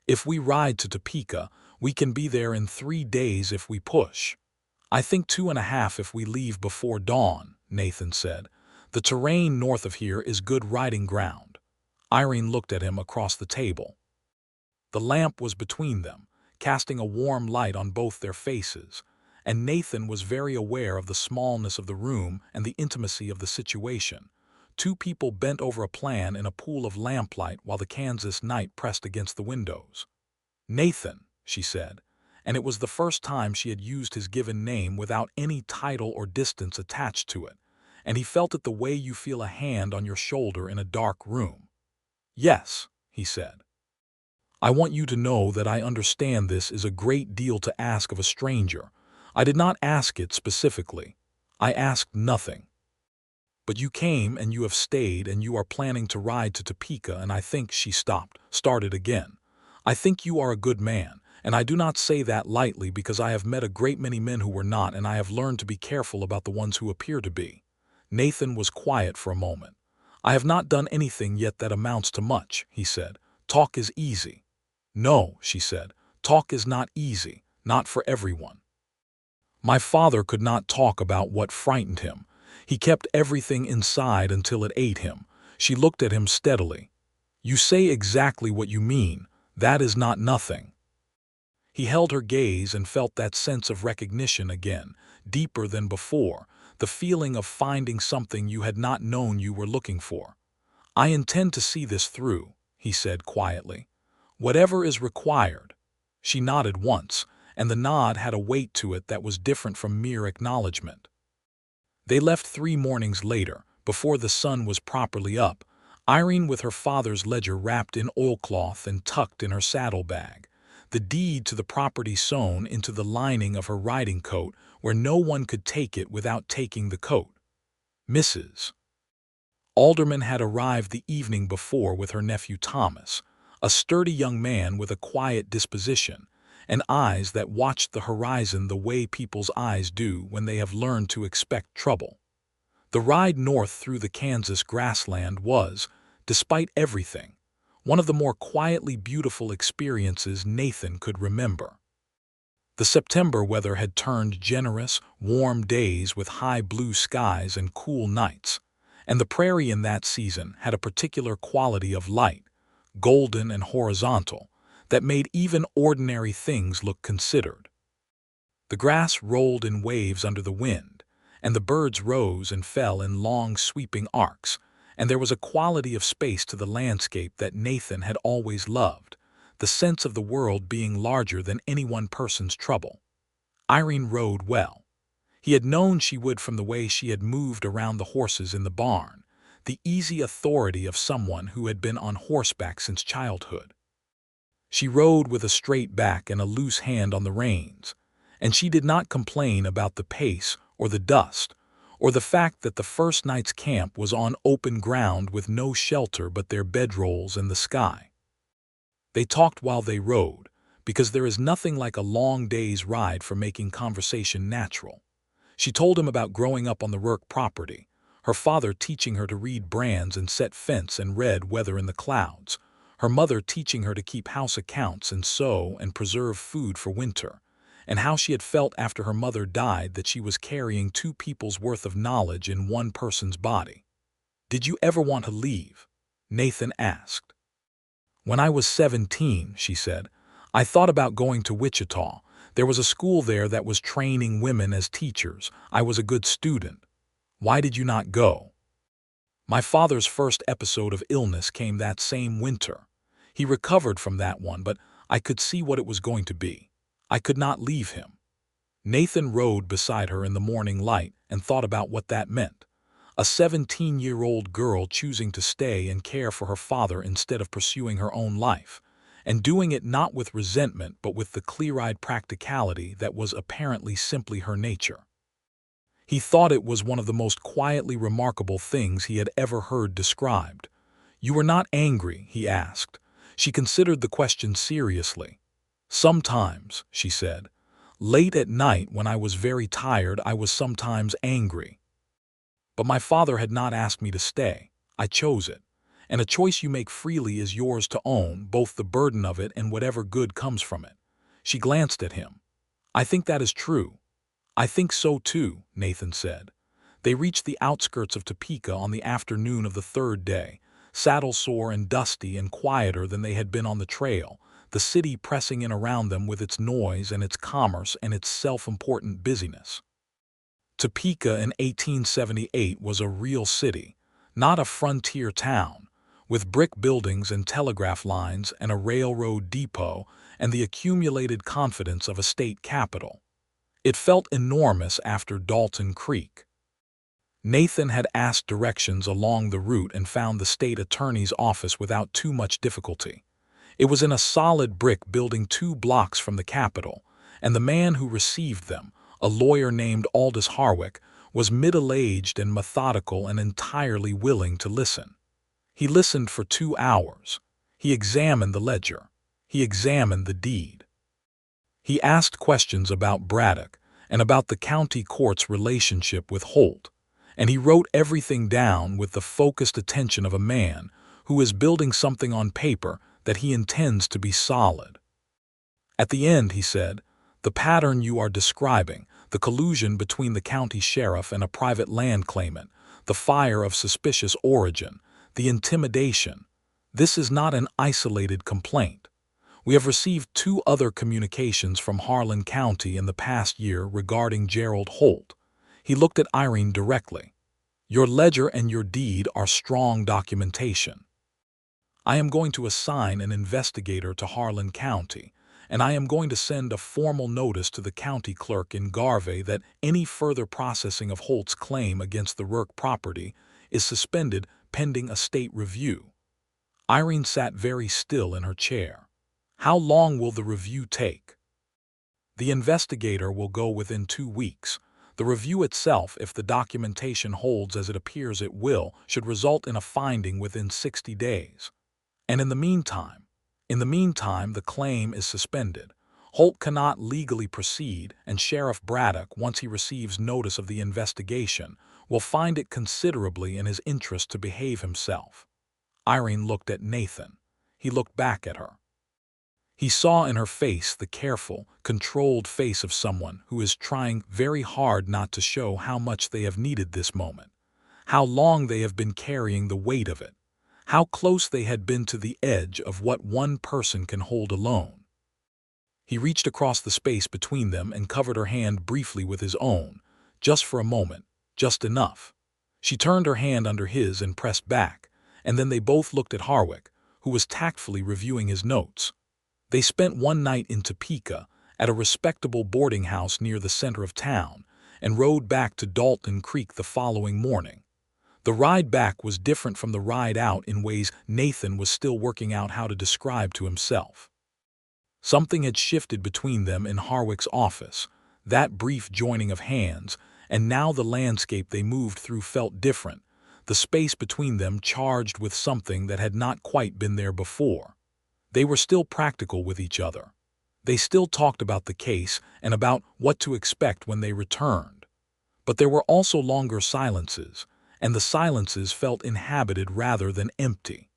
"If we ride to Topeka, we can be there in 3 days if we push." "I think 2.5 if we leave before dawn," Nathan said. "The terrain north of here is good riding ground." Irene looked at him across the table. The lamp was between them, casting a warm light on both their faces, and Nathan was very aware of the smallness of the room and the intimacy of the situation. Two people bent over a plan in a pool of lamplight while the Kansas night pressed against the windows. "Nathan," she said, and it was the first time she had used his given name without any title or distance attached to it, and he felt it the way you feel a hand on your shoulder in a dark room. "Yes," he said. "I want you to know that I understand this is a great deal to ask of a stranger. I did not ask it specifically. I asked nothing. But you came and you have stayed and you are planning to ride to Topeka, and I think," she started again. "I think you are a good man, and I do not say that lightly because I have met a great many men who were not, and I have learned to be careful about the ones who appear to be." Nathan was quiet for a moment. "I have not done anything yet that amounts to much," he said. "Talk is easy." "No," she said, "talk is not easy, not for everyone. My father could not talk about what frightened him. He kept everything inside until it ate him." She looked at him steadily. "You say exactly what you mean. That is not nothing." He held her gaze and felt that sense of recognition again, deeper than before, the feeling of finding something you had not known you were looking for. "I intend to see this through," he said quietly. "Whatever is required." She nodded once, and the nod had a weight to it that was different from mere acknowledgement. They left 3 mornings later, before the sun was properly up, Irene with her father's ledger wrapped in oilcloth and tucked in her saddlebag, the deed to the property sewn into the lining of her riding coat where no one could take it without taking the coat. Mrs. Alderman had arrived the evening before with her nephew Thomas, a sturdy young man with a quiet disposition, and eyes that watched the horizon the way people's eyes do when they have learned to expect trouble. The ride north through the Kansas grassland was, despite everything, one of the more quietly beautiful experiences Nathan could remember. The September weather had turned generous, warm days with high blue skies and cool nights, and the prairie in that season had a particular quality of light, golden and horizontal, that made even ordinary things look considered. The grass rolled in waves under the wind, and the birds rose and fell in long sweeping arcs, and there was a quality of space to the landscape that Nathan had always loved, the sense of the world being larger than any one person's trouble. Irene rode well. He had known she would from the way she had moved around the horses in the barn, the easy authority of someone who had been on horseback since childhood. She rode with a straight back and a loose hand on the reins, and she did not complain about the pace or the dust, or the fact that the first night's camp was on open ground with no shelter but their bedrolls and the sky. They talked while they rode, because there is nothing like a long day's ride for making conversation natural. She told him about growing up on the Rourke property, her father teaching her to read brands and set fence and read weather in the clouds, her mother teaching her to keep house accounts and sew and preserve food for winter, and how she had felt after her mother died that she was carrying 2 people's worth of knowledge in one person's body. "Did you ever want to leave?" Nathan asked. "When I was 17, she said, I thought about going to Wichita. There was a school there that was training women as teachers. I was a good student. Why did you not go?" "My father's first episode of illness came that same winter. He recovered from that one, but I could see what it was going to be. I could not leave him." Nathan rode beside her in the morning light and thought about what that meant. A 17-year-old girl choosing to stay and care for her father instead of pursuing her own life, and doing it not with resentment but with the clear-eyed practicality that was apparently simply her nature. He thought it was one of the most quietly remarkable things he had ever heard described. "You were not angry?" he asked. She considered the question seriously. "Sometimes," she said. "Late at night when I was very tired, I was sometimes angry. But my father had not asked me to stay. I chose it. And a choice you make freely is yours to own, both the burden of it and whatever good comes from it." She glanced at him. "I think that is true." "I think so too," Nathan said. They reached the outskirts of Topeka on the afternoon of the third day, saddle-sore and dusty and quieter than they had been on the trail, the city pressing in around them with its noise and its commerce and its self-important busyness. Topeka in 1878 was a real city, not a frontier town, with brick buildings and telegraph lines and a railroad depot and the accumulated confidence of a state capital. It felt enormous after Dalton Creek. Nathan had asked directions along the route and found the state attorney's office without too much difficulty. It was in a solid brick building 2 blocks from the Capitol, and the man who received them, a lawyer named Aldous Harwick, was middle-aged and methodical and entirely willing to listen. He listened for 2 hours. He examined the ledger. He examined the deed. He asked questions about Braddock and about the county court's relationship with Holt, and he wrote everything down with the focused attention of a man who is building something on paper that he intends to be solid. At the end, he said, "The pattern you are describing, the collusion between the county sheriff and a private land claimant, the fire of suspicious origin, the intimidation, this is not an isolated complaint. We have received 2 other communications from Harlan County in the past year regarding Gerald Holt." He looked at Irene directly. "Your ledger and your deed are strong documentation. I am going to assign an investigator to Harlan County, and I am going to send a formal notice to the county clerk in Garvey that any further processing of Holt's claim against the Rourke property is suspended pending a state review." Irene sat very still in her chair. "How long will the review take?" "The investigator will go within 2 weeks. The review itself, if the documentation holds as it appears it will, should result in a finding within 60 days. And in the meantime, the claim is suspended. Holt cannot legally proceed, and Sheriff Braddock, once he receives notice of the investigation, will find it considerably in his interest to behave himself." Irene looked at Nathan. He looked back at her. He saw in her face the careful, controlled face of someone who is trying very hard not to show how much they have needed this moment, how long they have been carrying the weight of it, how close they had been to the edge of what one person can hold alone. He reached across the space between them and covered her hand briefly with his own, just for a moment, just enough. She turned her hand under his and pressed back, and then they both looked at Harwick, who was tactfully reviewing his notes. They spent one night in Topeka, at a respectable boarding house near the center of town, and rode back to Dalton Creek the following morning. The ride back was different from the ride out in ways Nathan was still working out how to describe to himself. Something had shifted between them in Harwick's office, that brief joining of hands, and now the landscape they moved through felt different, the space between them charged with something that had not quite been there before. They were still practical with each other. They still talked about the case and about what to expect when they returned. But there were also longer silences, and the silences felt inhabited rather than empty.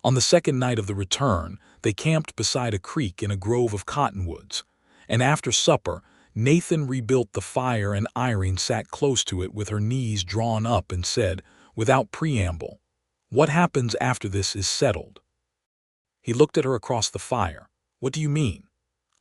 On the second night of the return, they camped beside a creek in a grove of cottonwoods, and after supper, Nathan rebuilt the fire and Irene sat close to it with her knees drawn up and said, without preamble, "What happens after this is settled." He looked at her across the fire. "What do you mean?"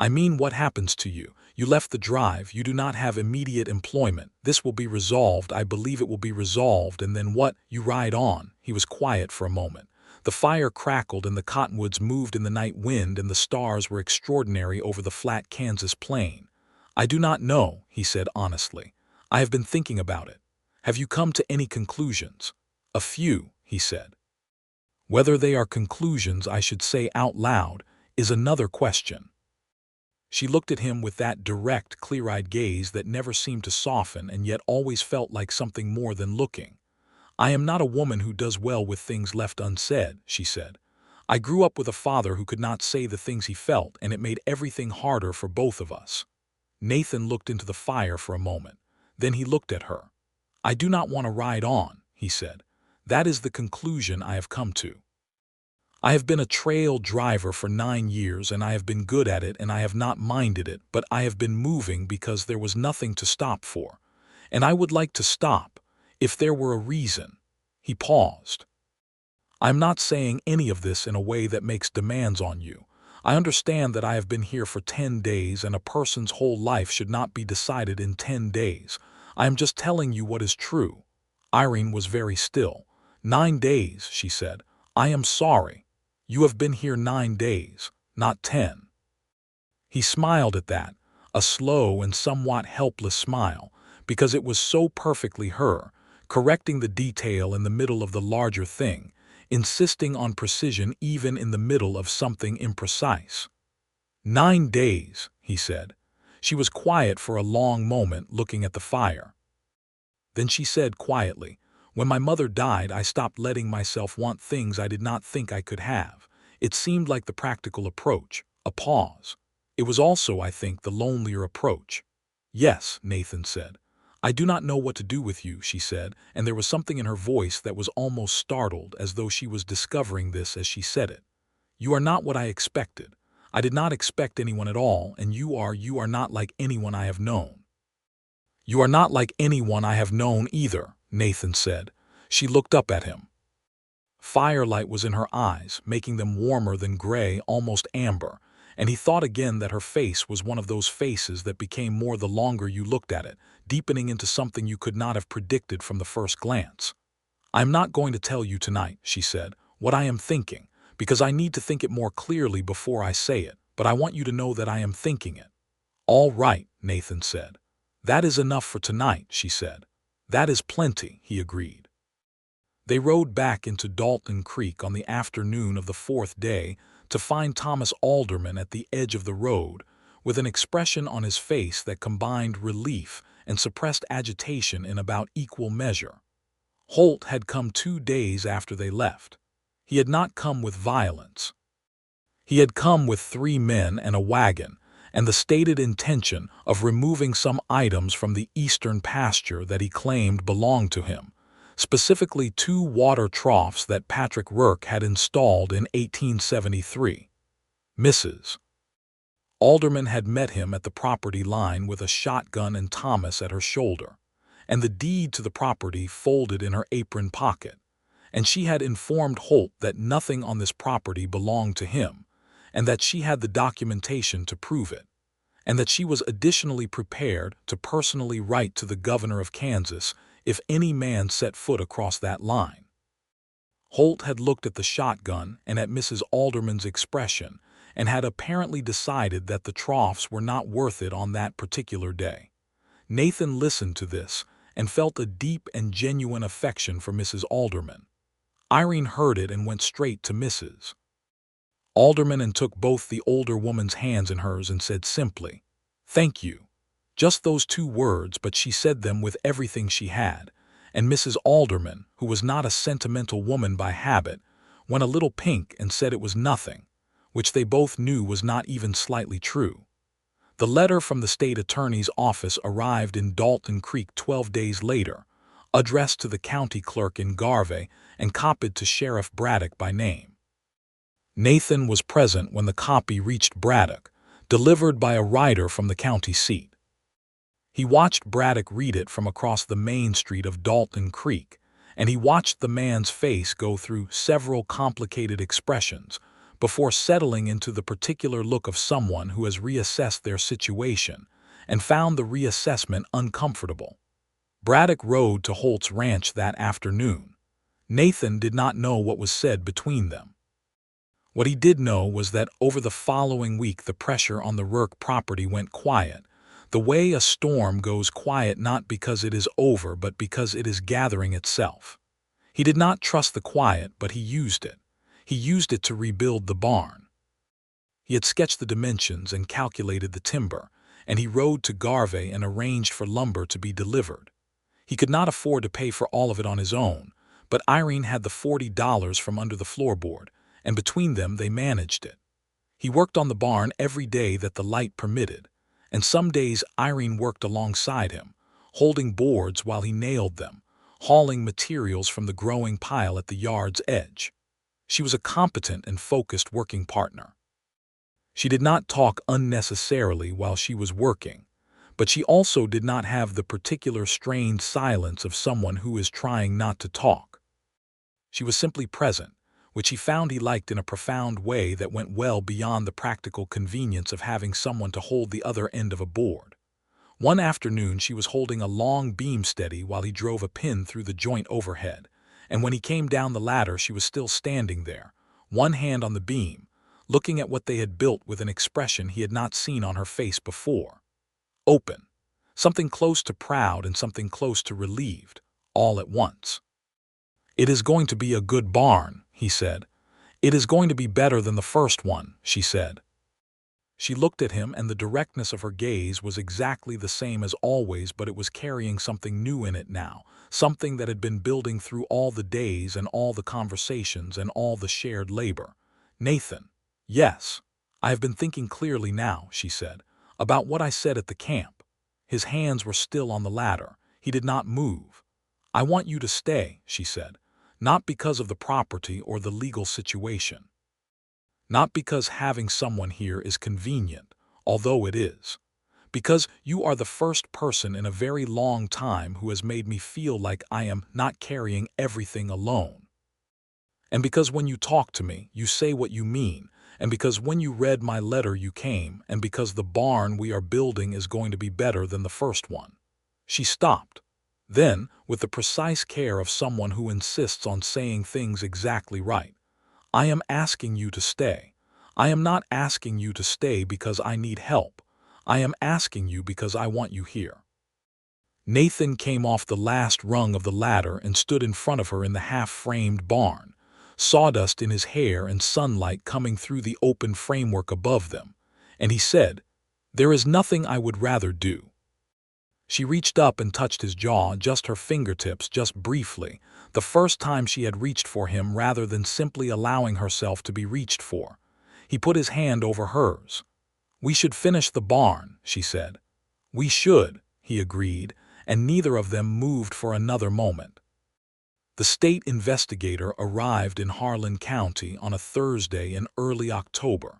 "I mean, what happens to you? You left the drive, you do not have immediate employment. This will be resolved, I believe it will be resolved, and then what? You ride on." He was quiet for a moment. The fire crackled and the cottonwoods moved in the night wind and the stars were extraordinary over the flat Kansas plain. "I do not know," he said honestly. "I have been thinking about it. Have you come to any conclusions? A few, he said. Whether they are conclusions I should say out loud is another question. She looked at him with that direct, clear-eyed gaze that never seemed to soften and yet always felt like something more than looking. I am not a woman who does well with things left unsaid, she said. I grew up with a father who could not say the things he felt, and it made everything harder for both of us. Nathan looked into the fire for a moment. Then he looked at her. I do not want to ride on, he said. That is the conclusion I have come to. I have been a trail driver for 9 years, and I have been good at it, and I have not minded it, but I have been moving because there was nothing to stop for. And I would like to stop, if there were a reason. He paused. I'm not saying any of this in a way that makes demands on you. I understand that I have been here for 10 days, and a person's whole life should not be decided in 10 days. I am just telling you what is true. Irene was very still. 9 days, she said. I am sorry. You have been here 9 days, not 10. He smiled at that, a slow and somewhat helpless smile, because it was so perfectly her, correcting the detail in the middle of the larger thing, insisting on precision even in the middle of something imprecise. 9 days, he said. She was quiet for a long moment, looking at the fire. Then she said quietly, when my mother died, I stopped letting myself want things I did not think I could have. It seemed like the practical approach, a pause. It was also, I think, the lonelier approach. Yes, Nathan said. I do not know what to do with you, she said, and there was something in her voice that was almost startled, as though she was discovering this as she said it. You are not what I expected. I did not expect anyone at all, and you are not like anyone I have known. You are not like anyone I have known either, Nathan said. She looked up at him. Firelight was in her eyes, making them warmer than gray, almost amber, and he thought again that her face was one of those faces that became more the longer you looked at it, deepening into something you could not have predicted from the first glance. I am not going to tell you tonight, she said, what I am thinking, because I need to think it more clearly before I say it, but I want you to know that I am thinking it. All right, Nathan said. That is enough for tonight, she said. That is plenty, he agreed. They rode back into Dalton Creek on the afternoon of the 4th day to find Thomas Alderman at the edge of the road, with an expression on his face that combined relief and suppressed agitation in about equal measure. Holt had come 2 days after they left. He had not come with violence. He had come with 3 men and a wagon, and the stated intention of removing some items from the eastern pasture that he claimed belonged to him, specifically 2 water troughs that Patrick Rourke had installed in 1873. Mrs. Alderman had met him at the property line with a shotgun and Thomas at her shoulder, and the deed to the property folded in her apron pocket, and she had informed Holt that nothing on this property belonged to him, and that she had the documentation to prove it, and that she was additionally prepared to personally write to the governor of Kansas if any man set foot across that line. Holt had looked at the shotgun and at Mrs. Alderman's expression and had apparently decided that the troughs were not worth it on that particular day. Nathan listened to this and felt a deep and genuine affection for Mrs. Alderman. Irene heard it and went straight to Mrs. Alderman and took both the older woman's hands in hers and said simply, "Thank you." Just those 2 words, but she said them with everything she had, and Mrs. Alderman, who was not a sentimental woman by habit, went a little pink and said it was nothing, which they both knew was not even slightly true. The letter from the state attorney's office arrived in Dalton Creek 12 days later, addressed to the county clerk in Garvey and copied to Sheriff Braddock by name. Nathan was present when the copy reached Braddock, delivered by a rider from the county seat. He watched Braddock read it from across the main street of Dalton Creek, and he watched the man's face go through several complicated expressions before settling into the particular look of someone who has reassessed their situation and found the reassessment uncomfortable. Braddock rode to Holt's ranch that afternoon. Nathan did not know what was said between them. What he did know was that over the following week the pressure on the Rourke property went quiet, The way a storm goes quiet not because it is over but because it is gathering itself. He did not trust the quiet, but he used it. He used it to rebuild the barn. He had sketched the dimensions and calculated the timber, and he rode to Garvey and arranged for lumber to be delivered. He could not afford to pay for all of it on his own, but Irene had the $40 from under the floorboard, and between them they managed it. He worked on the barn every day that the light permitted, and some days Irene worked alongside him, holding boards while he nailed them, hauling materials from the growing pile at the yard's edge. She was a competent and focused working partner. She did not talk unnecessarily while she was working, but she also did not have the particular strained silence of someone who is trying not to talk. She was simply present, which he found he liked in a profound way that went well beyond the practical convenience of having someone to hold the other end of a board. One afternoon she was holding a long beam steady while he drove a pin through the joint overhead, and when he came down the ladder she was still standing there, one hand on the beam, looking at what they had built with an expression he had not seen on her face before. Open, something close to proud and something close to relieved, all at once. "It is going to be a good barn," he said. "It is going to be better than the first one," she said. She looked at him, and the directness of her gaze was exactly the same as always, but it was carrying something new in it now, something that had been building through all the days and all the conversations and all the shared labor. "Nathan." "Yes, I have been thinking clearly now," she said, "about what I said at the camp." His hands were still on the ladder. He did not move. "I want you to stay," she said, "not because of the property or the legal situation. Not because having someone here is convenient, although it is. Because you are the first person in a very long time who has made me feel like I am not carrying everything alone. And because when you talk to me, you say what you mean, and because when you read my letter you came, and because the barn we are building is going to be better than the first one." She stopped. Then, with the precise care of someone who insists on saying things exactly right, "I am asking you to stay. I am not asking you to stay because I need help. I am asking you because I want you here." Nathan came off the last rung of the ladder and stood in front of her in the half-framed barn, sawdust in his hair and sunlight coming through the open framework above them, and he said, "There is nothing I would rather do." She reached up and touched his jaw, just her fingertips, just briefly, the first time she had reached for him rather than simply allowing herself to be reached for. He put his hand over hers. "We should finish the barn," she said. "We should," he agreed, and neither of them moved for another moment. The state investigator arrived in Harlan County on a Thursday in early October.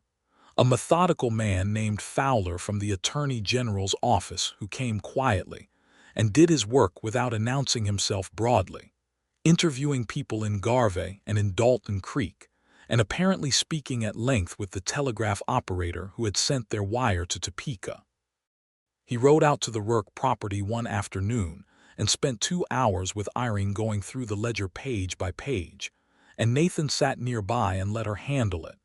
A methodical man named Fowler from the Attorney General's office who came quietly and did his work without announcing himself broadly, interviewing people in Garvey and in Dalton Creek, and apparently speaking at length with the telegraph operator who had sent their wire to Topeka. He rode out to the Rourke property one afternoon and spent 2 hours with Irene going through the ledger page by page, and Nathan sat nearby and let her handle it,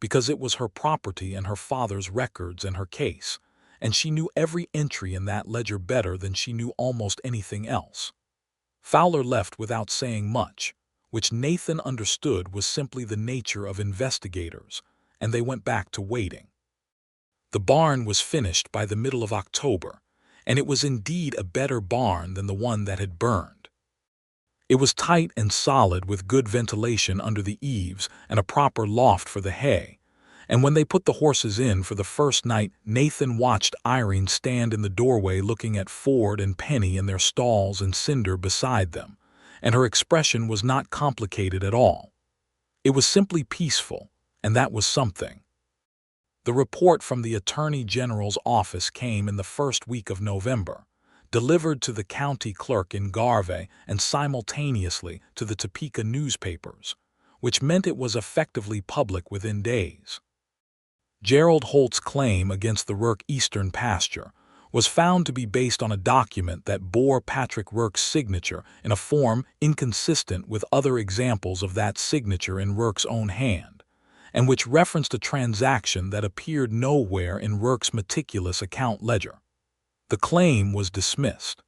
because it was her property and her father's records and her case, and she knew every entry in that ledger better than she knew almost anything else. Fowler left without saying much, which Nathan understood was simply the nature of investigators, and they went back to waiting. The barn was finished by the middle of October, and it was indeed a better barn than the one that had burned. It was tight and solid with good ventilation under the eaves and a proper loft for the hay, and when they put the horses in for the first night, Nathan watched Irene stand in the doorway looking at Ford and Penny in their stalls and Cinder beside them, and her expression was not complicated at all. It was simply peaceful, and that was something. The report from the Attorney General's office came in the first week of November, delivered to the county clerk in Garvey and simultaneously to the Topeka newspapers, which meant it was effectively public within days. Gerald Holt's claim against the Rourke Eastern pasture was found to be based on a document that bore Patrick Rourke's signature in a form inconsistent with other examples of that signature in Rourke's own hand, and which referenced a transaction that appeared nowhere in Rourke's meticulous account ledger. The claim was dismissed.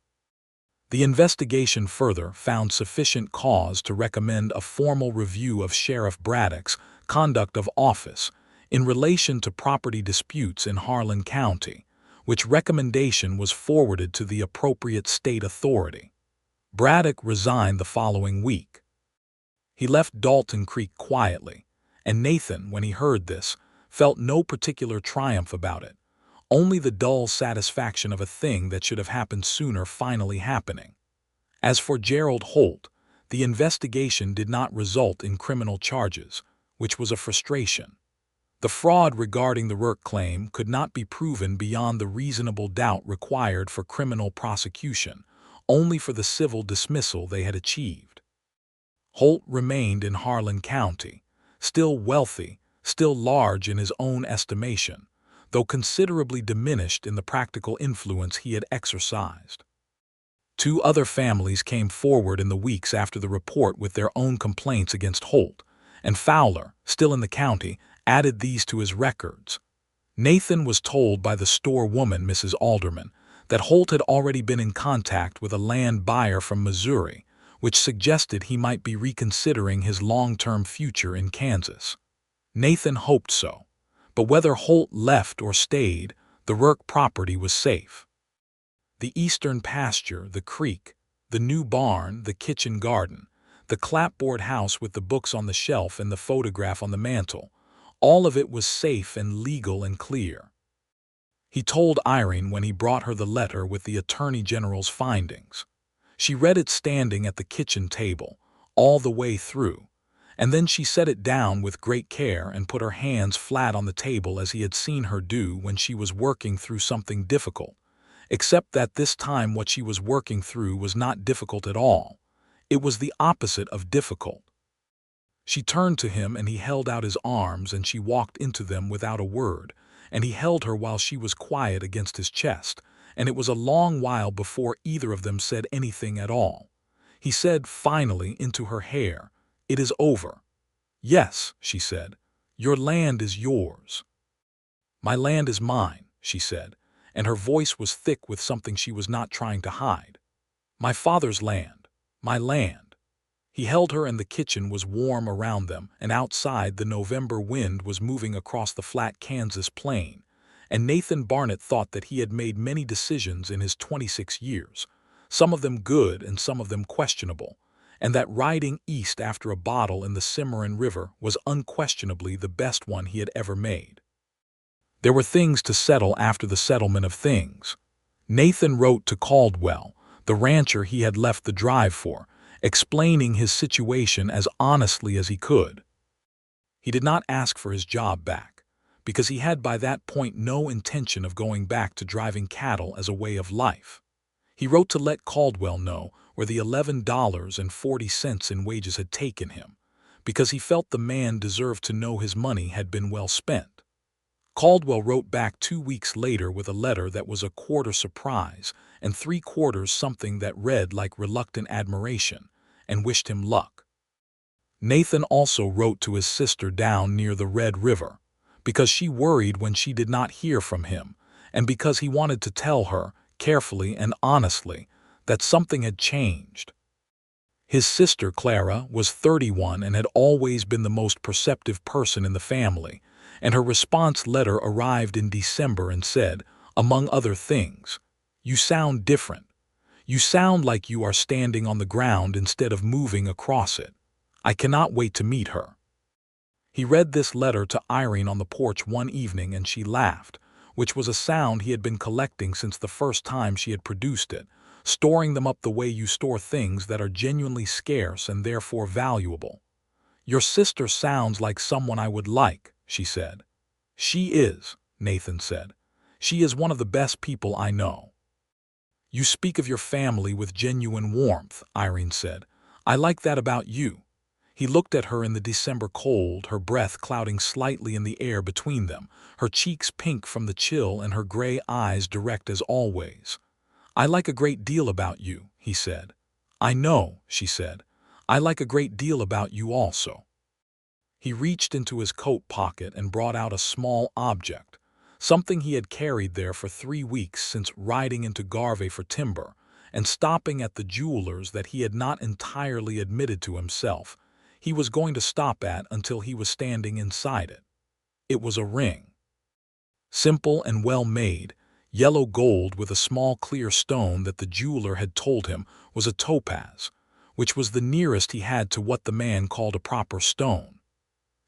The investigation further found sufficient cause to recommend a formal review of Sheriff Braddock's conduct of office in relation to property disputes in Harlan County, which recommendation was forwarded to the appropriate state authority. Braddock resigned the following week. He left Dalton Creek quietly, and Nathan, when he heard this, felt no particular triumph about it, only the dull satisfaction of a thing that should have happened sooner finally happening. As for Gerald Holt, the investigation did not result in criminal charges, which was a frustration. The fraud regarding the Rourke claim could not be proven beyond the reasonable doubt required for criminal prosecution, only for the civil dismissal they had achieved. Holt remained in Harlan County, still wealthy, still large in his own estimation, though considerably diminished in the practical influence he had exercised. 2 other families came forward in the weeks after the report with their own complaints against Holt, and Fowler, still in the county, added these to his records. Nathan was told by the store woman, Mrs. Alderman, that Holt had already been in contact with a land buyer from Missouri, which suggested he might be reconsidering his long-term future in Kansas. Nathan hoped so, but whether Holt left or stayed, the Rourke property was safe. The eastern pasture, the creek, the new barn, the kitchen garden, the clapboard house with the books on the shelf and the photograph on the mantel, all of it was safe and legal and clear. He told Irene when he brought her the letter with the Attorney General's findings. She read it standing at the kitchen table, all the way through, and then she set it down with great care and put her hands flat on the table as he had seen her do when she was working through something difficult, except that this time what she was working through was not difficult at all. It was the opposite of difficult. She turned to him and he held out his arms and she walked into them without a word, and he held her while she was quiet against his chest, and it was a long while before either of them said anything at all. He said finally into her hair, "It is over." "Yes," she said, "your land is yours." "My land is mine," she said, and her voice was thick with something she was not trying to hide. "My father's land, my land." He held her and the kitchen was warm around them, and outside the November wind was moving across the flat Kansas plain, and Nathan Barnett thought that he had made many decisions in his 26 years, some of them good and some of them questionable, and that riding east after a bottle in the Cimarron River was unquestionably the best one he had ever made. There were things to settle after the settlement of things. Nathan wrote to Caldwell, the rancher he had left the drive for, explaining his situation as honestly as he could. He did not ask for his job back, because he had by that point no intention of going back to driving cattle as a way of life. He wrote to let Caldwell know where the $11.40 in wages had taken him, because he felt the man deserved to know his money had been well spent. Caldwell wrote back 2 weeks later with a letter that was a quarter surprise and 3/4 something that read like reluctant admiration, and wished him luck. Nathan also wrote to his sister down near the Red River, because she worried when she did not hear from him, and because he wanted to tell her, carefully and honestly, that something had changed. His sister, Clara, was 31 and had always been the most perceptive person in the family, and her response letter arrived in December and said, among other things, "You sound different. You sound like you are standing on the ground instead of moving across it. I cannot wait to meet her." He read this letter to Irene on the porch one evening and she laughed, which was a sound he had been collecting since the first time she had produced it, storing them up the way you store things that are genuinely scarce and therefore valuable. "Your sister sounds like someone I would like," she said. "She is," Nathan said. "She is one of the best people I know." "You speak of your family with genuine warmth," Irene said. "I like that about you." He looked at her in the December cold, her breath clouding slightly in the air between them, her cheeks pink from the chill and her gray eyes direct as always. "I like a great deal about you," he said. "I know," she said. "I like a great deal about you also." He reached into his coat pocket and brought out a small object, something he had carried there for 3 weeks since riding into Garve for timber, and stopping at the jeweler's that he had not entirely admitted to himself he was going to stop at until he was standing inside it. It was a ring. Simple and well made, yellow gold with a small clear stone that the jeweler had told him was a topaz, which was the nearest he had to what the man called a proper stone.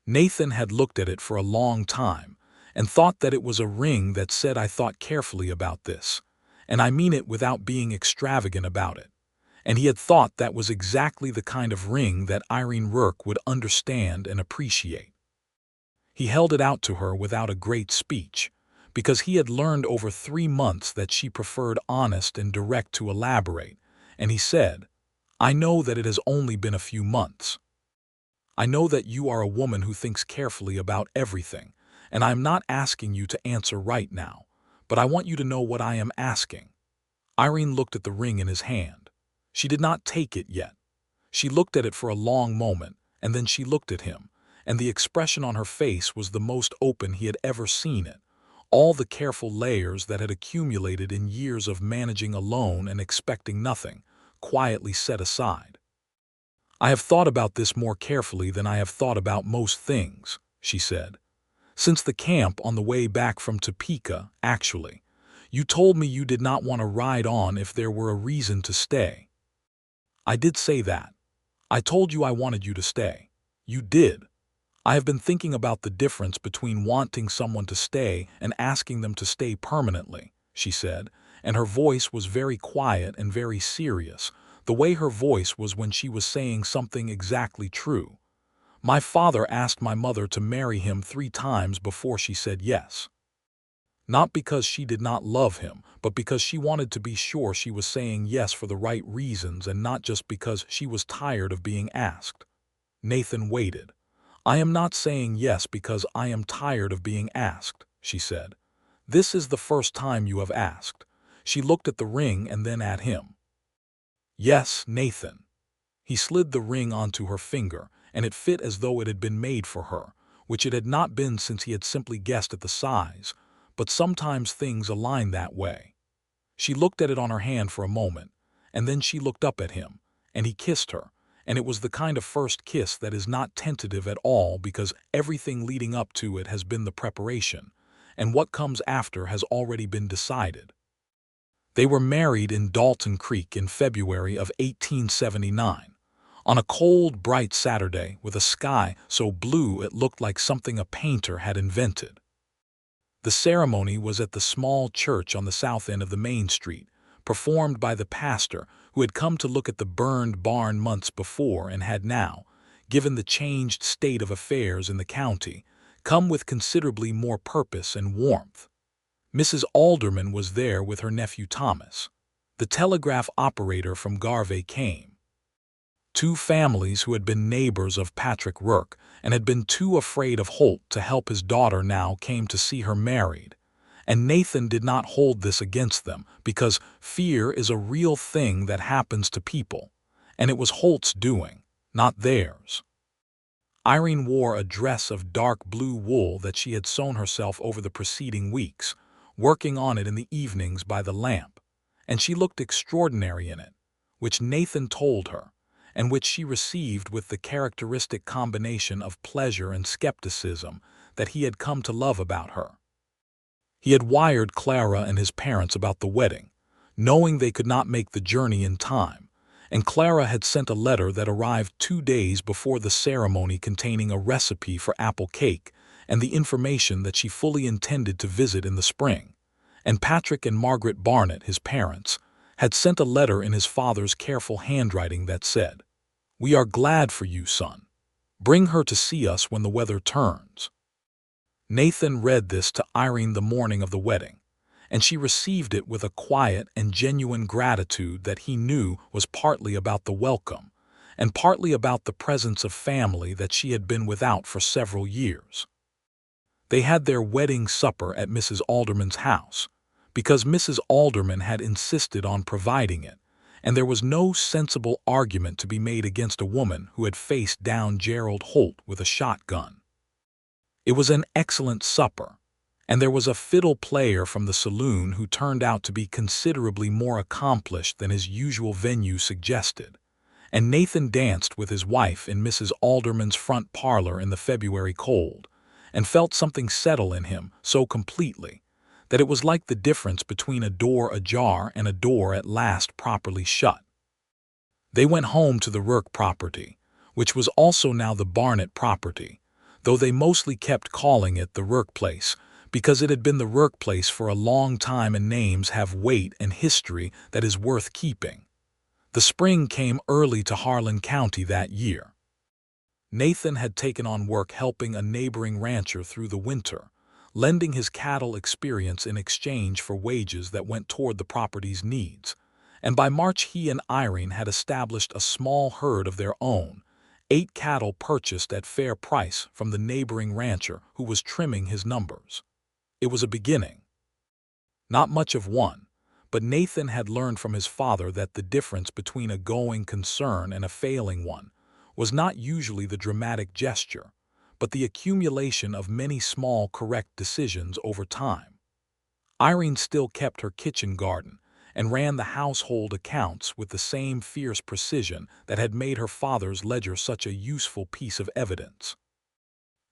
Nathan had looked at it for a long time and thought that it was a ring that said, "I thought carefully about this, and I mean it without being extravagant about it." And he had thought that was exactly the kind of ring that Irene Rourke would understand and appreciate. He held it out to her without a great speech, because he had learned over 3 months that she preferred honest and direct to elaborate, and he said, "I know that it has only been a few months. I know that you are a woman who thinks carefully about everything, and I am not asking you to answer right now, but I want you to know what I am asking." Irene looked at the ring in his hand. She did not take it yet. She looked at it for a long moment, and then she looked at him, and the expression on her face was the most open he had ever seen it. All the careful layers that had accumulated in years of managing alone and expecting nothing, quietly set aside. "I have thought about this more carefully than I have thought about most things," she said. "Since the camp on the way back from Topeka, actually. You told me you did not want to ride on if there were a reason to stay." "I did say that. I told you I wanted you to stay." "You did." "I have been thinking about the difference between wanting someone to stay and asking them to stay permanently," she said, and her voice was very quiet and very serious, the way her voice was when she was saying something exactly true. "My father asked my mother to marry him 3 times before she said yes. Not because she did not love him, but because she wanted to be sure she was saying yes for the right reasons and not just because she was tired of being asked." Nathan waited. "I am not saying yes because I am tired of being asked," she said. "This is the first time you have asked." She looked at the ring and then at him. "Yes, Nathan." He slid the ring onto her finger, and it fit as though it had been made for her, which it had not been since he had simply guessed at the size, but sometimes things align that way. She looked at it on her hand for a moment, and then she looked up at him, and he kissed her, and it was the kind of first kiss that is not tentative at all because everything leading up to it has been the preparation, and what comes after has already been decided. They were married in Dalton Creek in February of 1879, on a cold, bright Saturday with a sky so blue it looked like something a painter had invented. The ceremony was at the small church on the south end of the main street, performed by the pastor who had come to look at the burned barn months before and had now, given the changed state of affairs in the county, come with considerably more purpose and warmth. Mrs. Alderman was there with her nephew Thomas. The telegraph operator from Garve came. 2 families who had been neighbors of Patrick Rourke and had been too afraid of Holt to help his daughter now came to see her married. And Nathan did not hold this against them because fear is a real thing that happens to people, and it was Holt's doing, not theirs. Irene wore a dress of dark blue wool that she had sewn herself over the preceding weeks, working on it in the evenings by the lamp, and she looked extraordinary in it, which Nathan told her, and which she received with the characteristic combination of pleasure and skepticism that he had come to love about her. He had wired Clara and his parents about the wedding, knowing they could not make the journey in time, and Clara had sent a letter that arrived 2 days before the ceremony containing a recipe for apple cake and the information that she fully intended to visit in the spring, and Patrick and Margaret Barnett, his parents, had sent a letter in his father's careful handwriting that said, "We are glad for you, son. Bring her to see us when the weather turns." Nathan read this to Irene the morning of the wedding, and she received it with a quiet and genuine gratitude that he knew was partly about the welcome, and partly about the presence of family that she had been without for several years. They had their wedding supper at Mrs. Alderman's house, because Mrs. Alderman had insisted on providing it, and there was no sensible argument to be made against a woman who had faced down Gerald Holt with a shotgun. It was an excellent supper, And there was a fiddle player from the saloon who turned out to be considerably more accomplished than his usual venue suggested. And Nathan danced with his wife in Mrs. Alderman's front parlor in the February cold, and felt something settle in him so completely that it was like the difference between a door ajar and a door at last properly shut. They went home to the Rourke property, which was also now the Barnett property, though they mostly kept calling it the Rourke place, because it had been the Rourke place for a long time and names have weight and history that is worth keeping. The spring came early to Harlan County that year. Nathan had taken on work helping a neighboring rancher through the winter, lending his cattle experience in exchange for wages that went toward the property's needs, and by March he and Irene had established a small herd of their own, 8 cattle purchased at fair price from the neighboring rancher who was trimming his numbers. It was a beginning. Not much of one, but Nathan had learned from his father that the difference between a going concern and a failing one was not usually the dramatic gesture, but the accumulation of many small correct decisions over time. Irene still kept her kitchen garden and ran the household accounts with the same fierce precision that had made her father's ledger such a useful piece of evidence.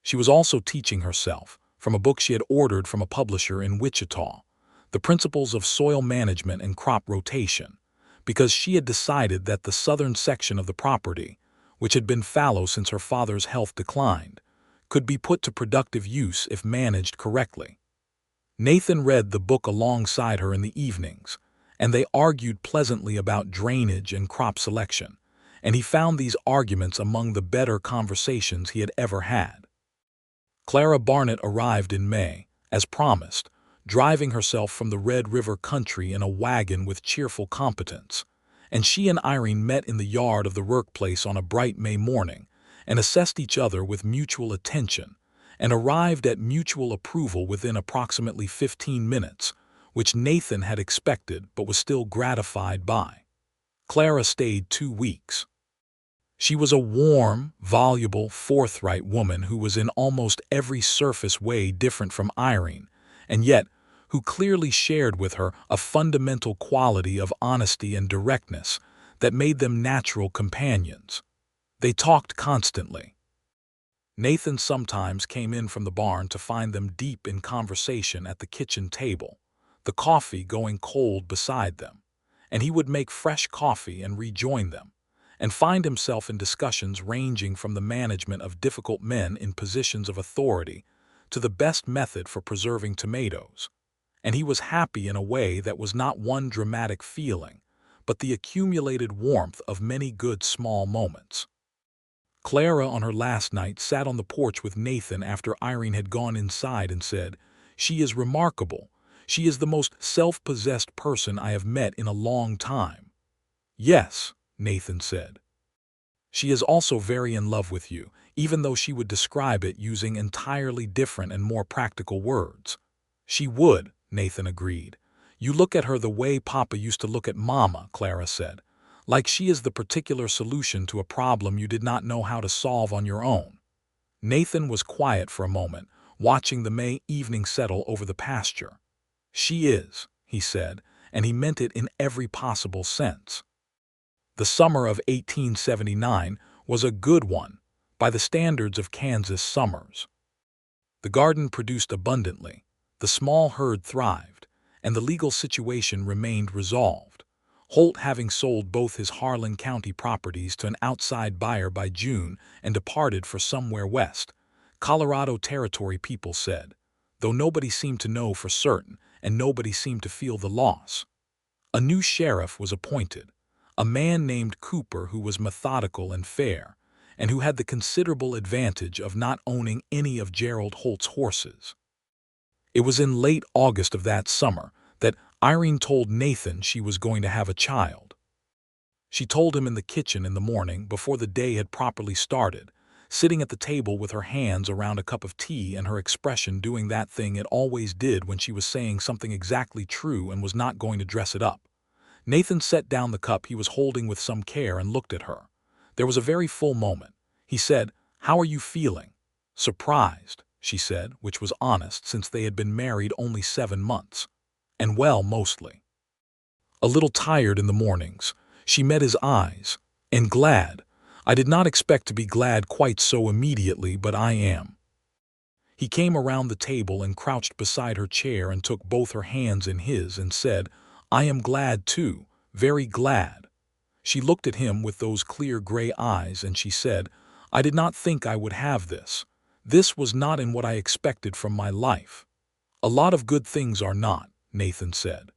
She was also teaching herself, from a book she had ordered from a publisher in Wichita, the principles of soil management and crop rotation, because she had decided that the southern section of the property, which had been fallow since her father's health declined, could be put to productive use if managed correctly. Nathan read the book alongside her in the evenings, and they argued pleasantly about drainage and crop selection, and he found these arguments among the better conversations he had ever had. Clara Barnett arrived in May, as promised, driving herself from the Red River country in a wagon with cheerful competence, and she and Irene met in the yard of the Rourke place on a bright May morning and assessed each other with mutual attention and arrived at mutual approval within approximately 15 minutes, which Nathan had expected but was still gratified by. Clara stayed 2 weeks. She was a warm, voluble, forthright woman who was in almost every surface way different from Irene, and yet who clearly shared with her a fundamental quality of honesty and directness that made them natural companions. They talked constantly. Nathan sometimes came in from the barn to find them deep in conversation at the kitchen table, the coffee going cold beside them, and he would make fresh coffee and rejoin them, and find himself in discussions ranging from the management of difficult men in positions of authority to the best method for preserving tomatoes. And he was happy in a way that was not one dramatic feeling, but the accumulated warmth of many good small moments. Clara on her last night sat on the porch with Nathan after Irene had gone inside and said, "She is remarkable. She is the most self-possessed person I have met in a long time." "Yes," Nathan said. "She is also very in love with you, even though she would describe it using entirely different and more practical words." "She would," Nathan agreed. "You look at her the way Papa used to look at Mama," Clara said, "like she is the particular solution to a problem you did not know how to solve on your own." Nathan was quiet for a moment, watching the May evening settle over the pasture. "She is," he said, and he meant it in every possible sense. The summer of 1879 was a good one, by the standards of Kansas summers. The garden produced abundantly, the small herd thrived, and the legal situation remained resolved, Holt having sold both his Harlan County properties to an outside buyer by June and departed for somewhere west, Colorado Territory, people said, though nobody seemed to know for certain and nobody seemed to feel the loss. A new sheriff was appointed, a man named Cooper who was methodical and fair, and who had the considerable advantage of not owning any of Gerald Holt's horses. It was in late August of that summer that Irene told Nathan she was going to have a child. She told him in the kitchen in the morning before the day had properly started, sitting at the table with her hands around a cup of tea and her expression doing that thing it always did when she was saying something exactly true and was not going to dress it up. Nathan set down the cup he was holding with some care and looked at her. There was a very full moment. He said, "How are you feeling?" "Surprised," she said, which was honest since they had been married only 7 months. And well, mostly. A little tired in the mornings, she met his eyes, and glad. I did not expect to be glad quite so immediately, but I am. He came around the table and crouched beside her chair and took both her hands in his and said, I am glad too, very glad. She looked at him with those clear gray eyes and she said, I did not think I would have this. This was not in what I expected from my life. A lot of good things are not, Nathan said.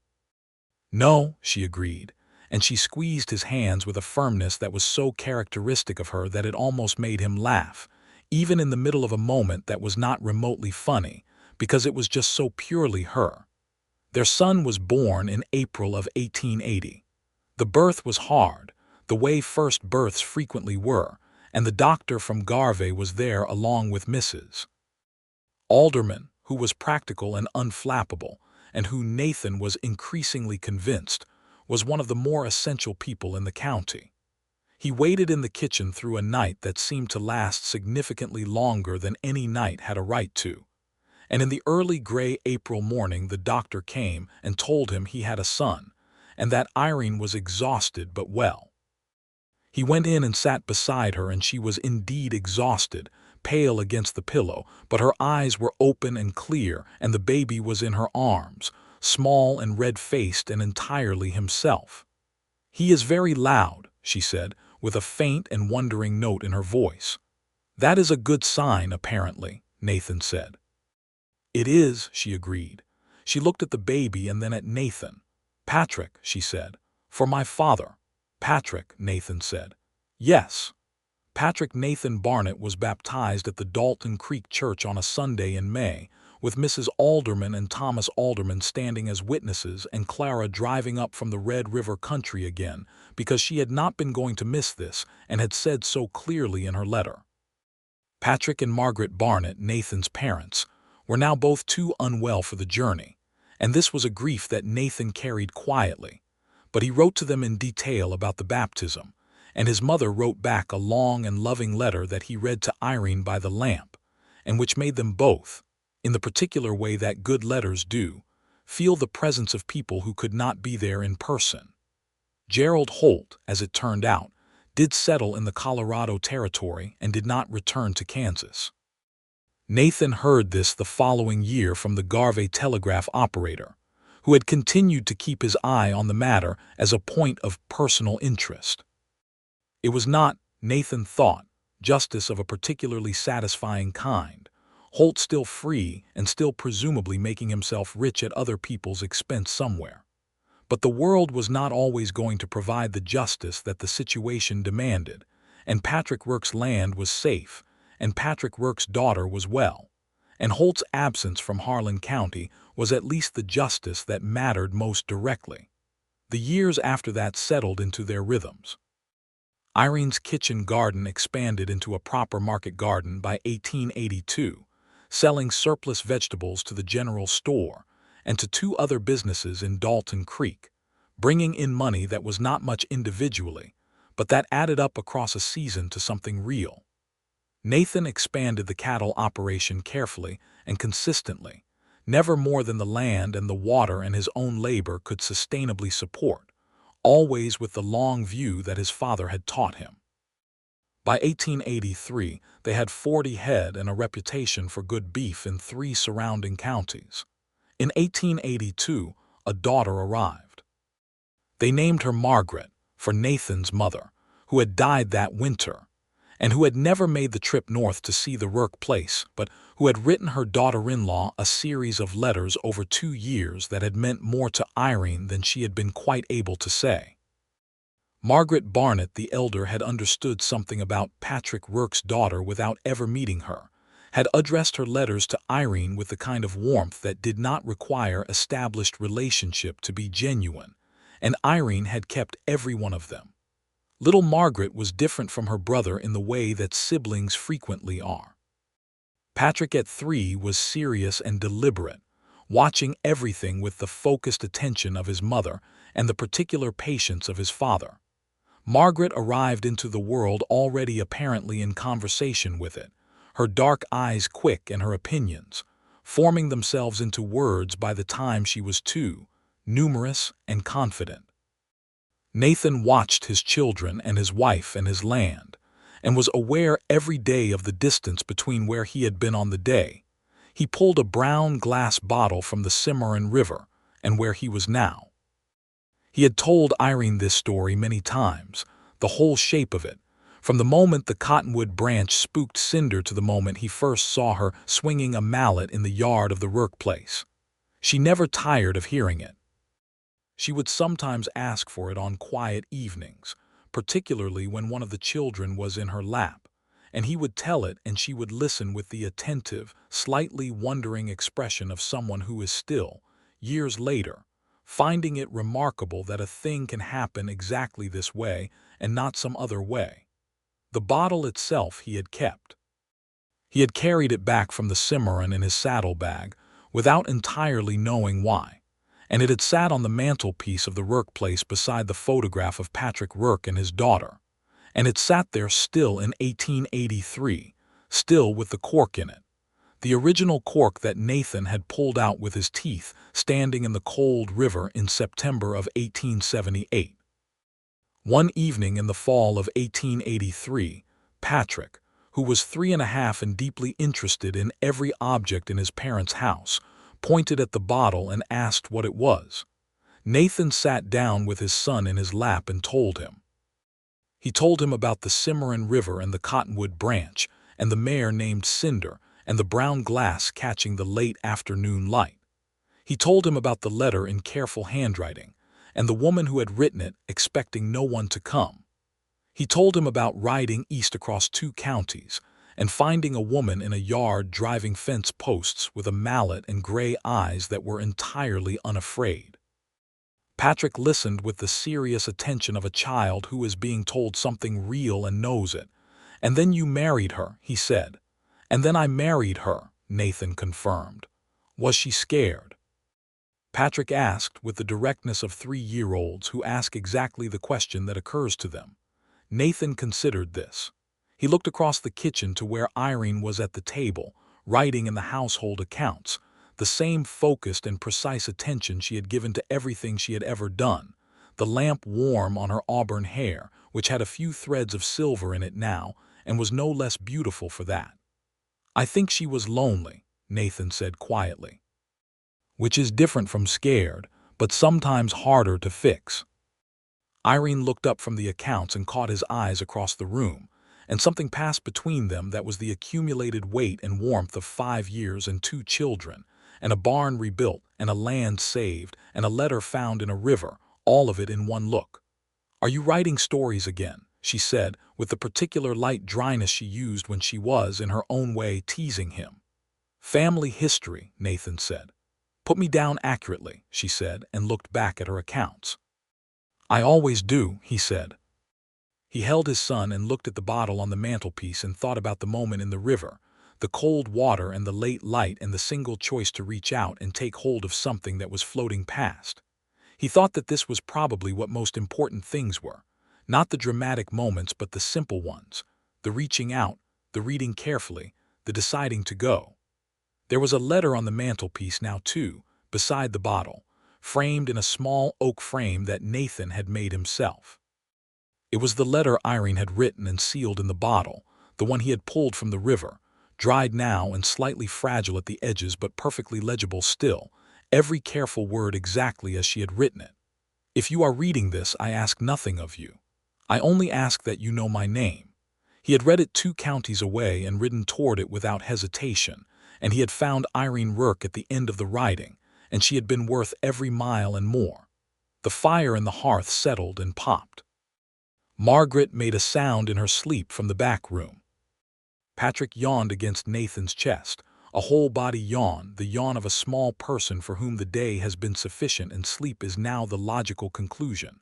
No, she agreed, and she squeezed his hands with a firmness that was so characteristic of her that it almost made him laugh, even in the middle of a moment that was not remotely funny, because it was just so purely her. Their son was born in April of 1880. The birth was hard, the way first births frequently were, and the doctor from Garvey was there along with Mrs. Alderman, who was practical and unflappable, and who Nathan was increasingly convinced was one of the more essential people in the county. He waited in the kitchen through a night that seemed to last significantly longer than any night had a right to. And in the early gray April morning the doctor came and told him he had a son, and that Irene was exhausted but well. He went in and sat beside her, and she was indeed exhausted, pale against the pillow, but her eyes were open and clear, and the baby was in her arms, small and red-faced and entirely himself. He is very loud, she said, with a faint and wondering note in her voice. That is a good sign, apparently, Nathan said. It is, she agreed. She looked at the baby and then at Nathan. Patrick, she said. For my father. Patrick, Nathan said. Yes. Patrick Nathan Barnett was baptized at the Dalton Creek Church on a Sunday in May, with Mrs. Alderman and Thomas Alderman standing as witnesses and Clara driving up from the Red River country again, because she had not been going to miss this and had said so clearly in her letter. Patrick and Margaret Barnett, Nathan's parents, were now both too unwell for the journey, and this was a grief that Nathan carried quietly. But he wrote to them in detail about the baptism, and his mother wrote back a long and loving letter that he read to Irene by the lamp, and which made them both, in the particular way that good letters do, feel the presence of people who could not be there in person. Gerald Holt, as it turned out, did settle in the Colorado Territory and did not return to Kansas. Nathan heard this the following year from the Garvey telegraph operator, who had continued to keep his eye on the matter as a point of personal interest. It was not, Nathan thought, justice of a particularly satisfying kind, Holt still free and still presumably making himself rich at other people's expense somewhere. But the world was not always going to provide the justice that the situation demanded, and Patrick Rourke's land was safe, and Patrick Rourke's daughter was well, and Holt's absence from Harlan County was at least the justice that mattered most directly. The years after that settled into their rhythms. Irene's kitchen garden expanded into a proper market garden by 1882, selling surplus vegetables to the general store and to 2 other businesses in Dalton Creek, bringing in money that was not much individually, but that added up across a season to something real. Nathan expanded the cattle operation carefully and consistently, never more than the land and the water and his own labor could sustainably support, always with the long view that his father had taught him. By 1883, they had 40 head and a reputation for good beef in 3 surrounding counties. In 1882, a daughter arrived. They named her Margaret, for Nathan's mother, who had died that winter, and who had never made the trip north to see the Rourke place, but who had written her daughter-in-law a series of letters over 2 years that had meant more to Irene than she had been quite able to say. Margaret Barnett the elder had understood something about Patrick Rourke's daughter without ever meeting her, had addressed her letters to Irene with the kind of warmth that did not require established relationship to be genuine, and Irene had kept every one of them. Little Margaret was different from her brother in the way that siblings frequently are. Patrick at 3 was serious and deliberate, watching everything with the focused attention of his mother and the particular patience of his father. Margaret arrived into the world already apparently in conversation with it, her dark eyes quick and her opinions, forming themselves into words by the time she was 2, numerous and confident. Nathan watched his children and his wife and his land, and was aware every day of the distance between where he had been on the day. He pulled a brown glass bottle from the Cimarron River and where he was now. He had told Irene this story many times, the whole shape of it, from the moment the cottonwood branch spooked Cinder to the moment he first saw her swinging a mallet in the yard of the Rourke place. She never tired of hearing it. She would sometimes ask for it on quiet evenings, particularly when one of the children was in her lap, and he would tell it and she would listen with the attentive, slightly wondering expression of someone who is still, years later, finding it remarkable that a thing can happen exactly this way and not some other way. The bottle itself he had kept. He had carried it back from the Cimarron in his saddlebag without entirely knowing why, and it had sat on the mantelpiece of the Rourke place beside the photograph of Patrick Rourke and his daughter, and it sat there still in 1883, still with the cork in it, the original cork that Nathan had pulled out with his teeth standing in the cold river in September of 1878. One evening in the fall of 1883, Patrick, who was 3½ and deeply interested in every object in his parents' house, pointed at the bottle and asked what it was. Nathan sat down with his son in his lap and told him. He told him about the Cimarron River and the cottonwood branch, and the mare named Cinder, and the brown glass catching the late afternoon light. He told him about the letter in careful handwriting, and the woman who had written it expecting no one to come. He told him about riding east across 2 counties, and finding a woman in a yard driving fence posts with a mallet and gray eyes that were entirely unafraid. Patrick listened with the serious attention of a child who is being told something real and knows it. "And then you married her," he said. "And then I married her," Nathan confirmed. "Was she scared?" Patrick asked with the directness of 3-year-olds who ask exactly the question that occurs to them. Nathan considered this. He looked across the kitchen to where Irene was at the table, writing in the household accounts, the same focused and precise attention she had given to everything she had ever done, the lamp warm on her auburn hair, which had a few threads of silver in it now, and was no less beautiful for that. "I think she was lonely," Nathan said quietly. "Which is different from scared, but sometimes harder to fix." Irene looked up from the accounts and caught his eyes across the room, and something passed between them that was the accumulated weight and warmth of 5 years and 2 children, and a barn rebuilt, and a land saved, and a letter found in a river, all of it in one look. "Are you writing stories again?" she said, with the particular light dryness she used when she was, in her own way, teasing him. "Family history," Nathan said. "Put me down accurately," she said, and looked back at her accounts. "I always do," he said. He held his son and looked at the bottle on the mantelpiece and thought about the moment in the river, the cold water and the late light and the single choice to reach out and take hold of something that was floating past. He thought that this was probably what most important things were, not the dramatic moments but the simple ones, the reaching out, the reading carefully, the deciding to go. There was a letter on the mantelpiece now too, beside the bottle, framed in a small oak frame that Nathan had made himself. It was the letter Irene had written and sealed in the bottle, the one he had pulled from the river, dried now and slightly fragile at the edges but perfectly legible still, every careful word exactly as she had written it. "If you are reading this, I ask nothing of you. I only ask that you know my name." He had read it 2 counties away and ridden toward it without hesitation, and he had found Irene Rourke at the end of the riding, and she had been worth every mile and more. The fire in the hearth settled and popped. Margaret made a sound in her sleep from the back room. Patrick yawned against Nathan's chest, a whole-body yawn, the yawn of a small person for whom the day has been sufficient and sleep is now the logical conclusion.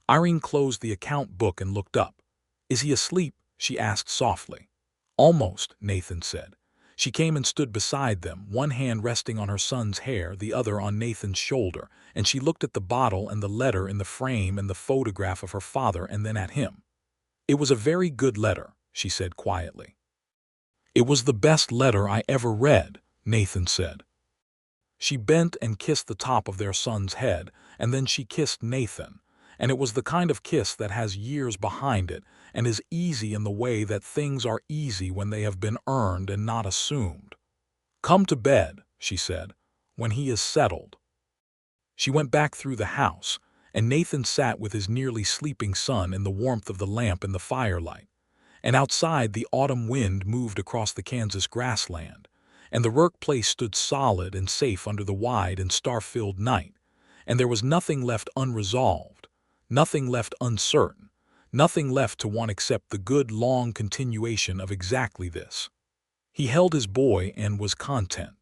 Irene closed the account book and looked up. "Is he asleep?" she asked softly. "Almost," Nathan said. She came and stood beside them, one hand resting on her son's hair, the other on Nathan's shoulder, and she looked at the bottle and the letter in the frame and the photograph of her father and then at him. "It was a very good letter," she said quietly. "It was the best letter I ever read," Nathan said. She bent and kissed the top of their son's head, and then she kissed Nathan, and it was the kind of kiss that has years behind it and is easy in the way that things are easy when they have been earned and not assumed. "Come to bed," she said, "when he is settled." She went back through the house, and Nathan sat with his nearly sleeping son in the warmth of the lamp and the firelight. And outside, the autumn wind moved across the Kansas grassland, and the Rourke place stood solid and safe under the wide and star-filled night, and there was nothing left unresolved, nothing left uncertain, nothing left to want except the good long continuation of exactly this. He held his boy and was content.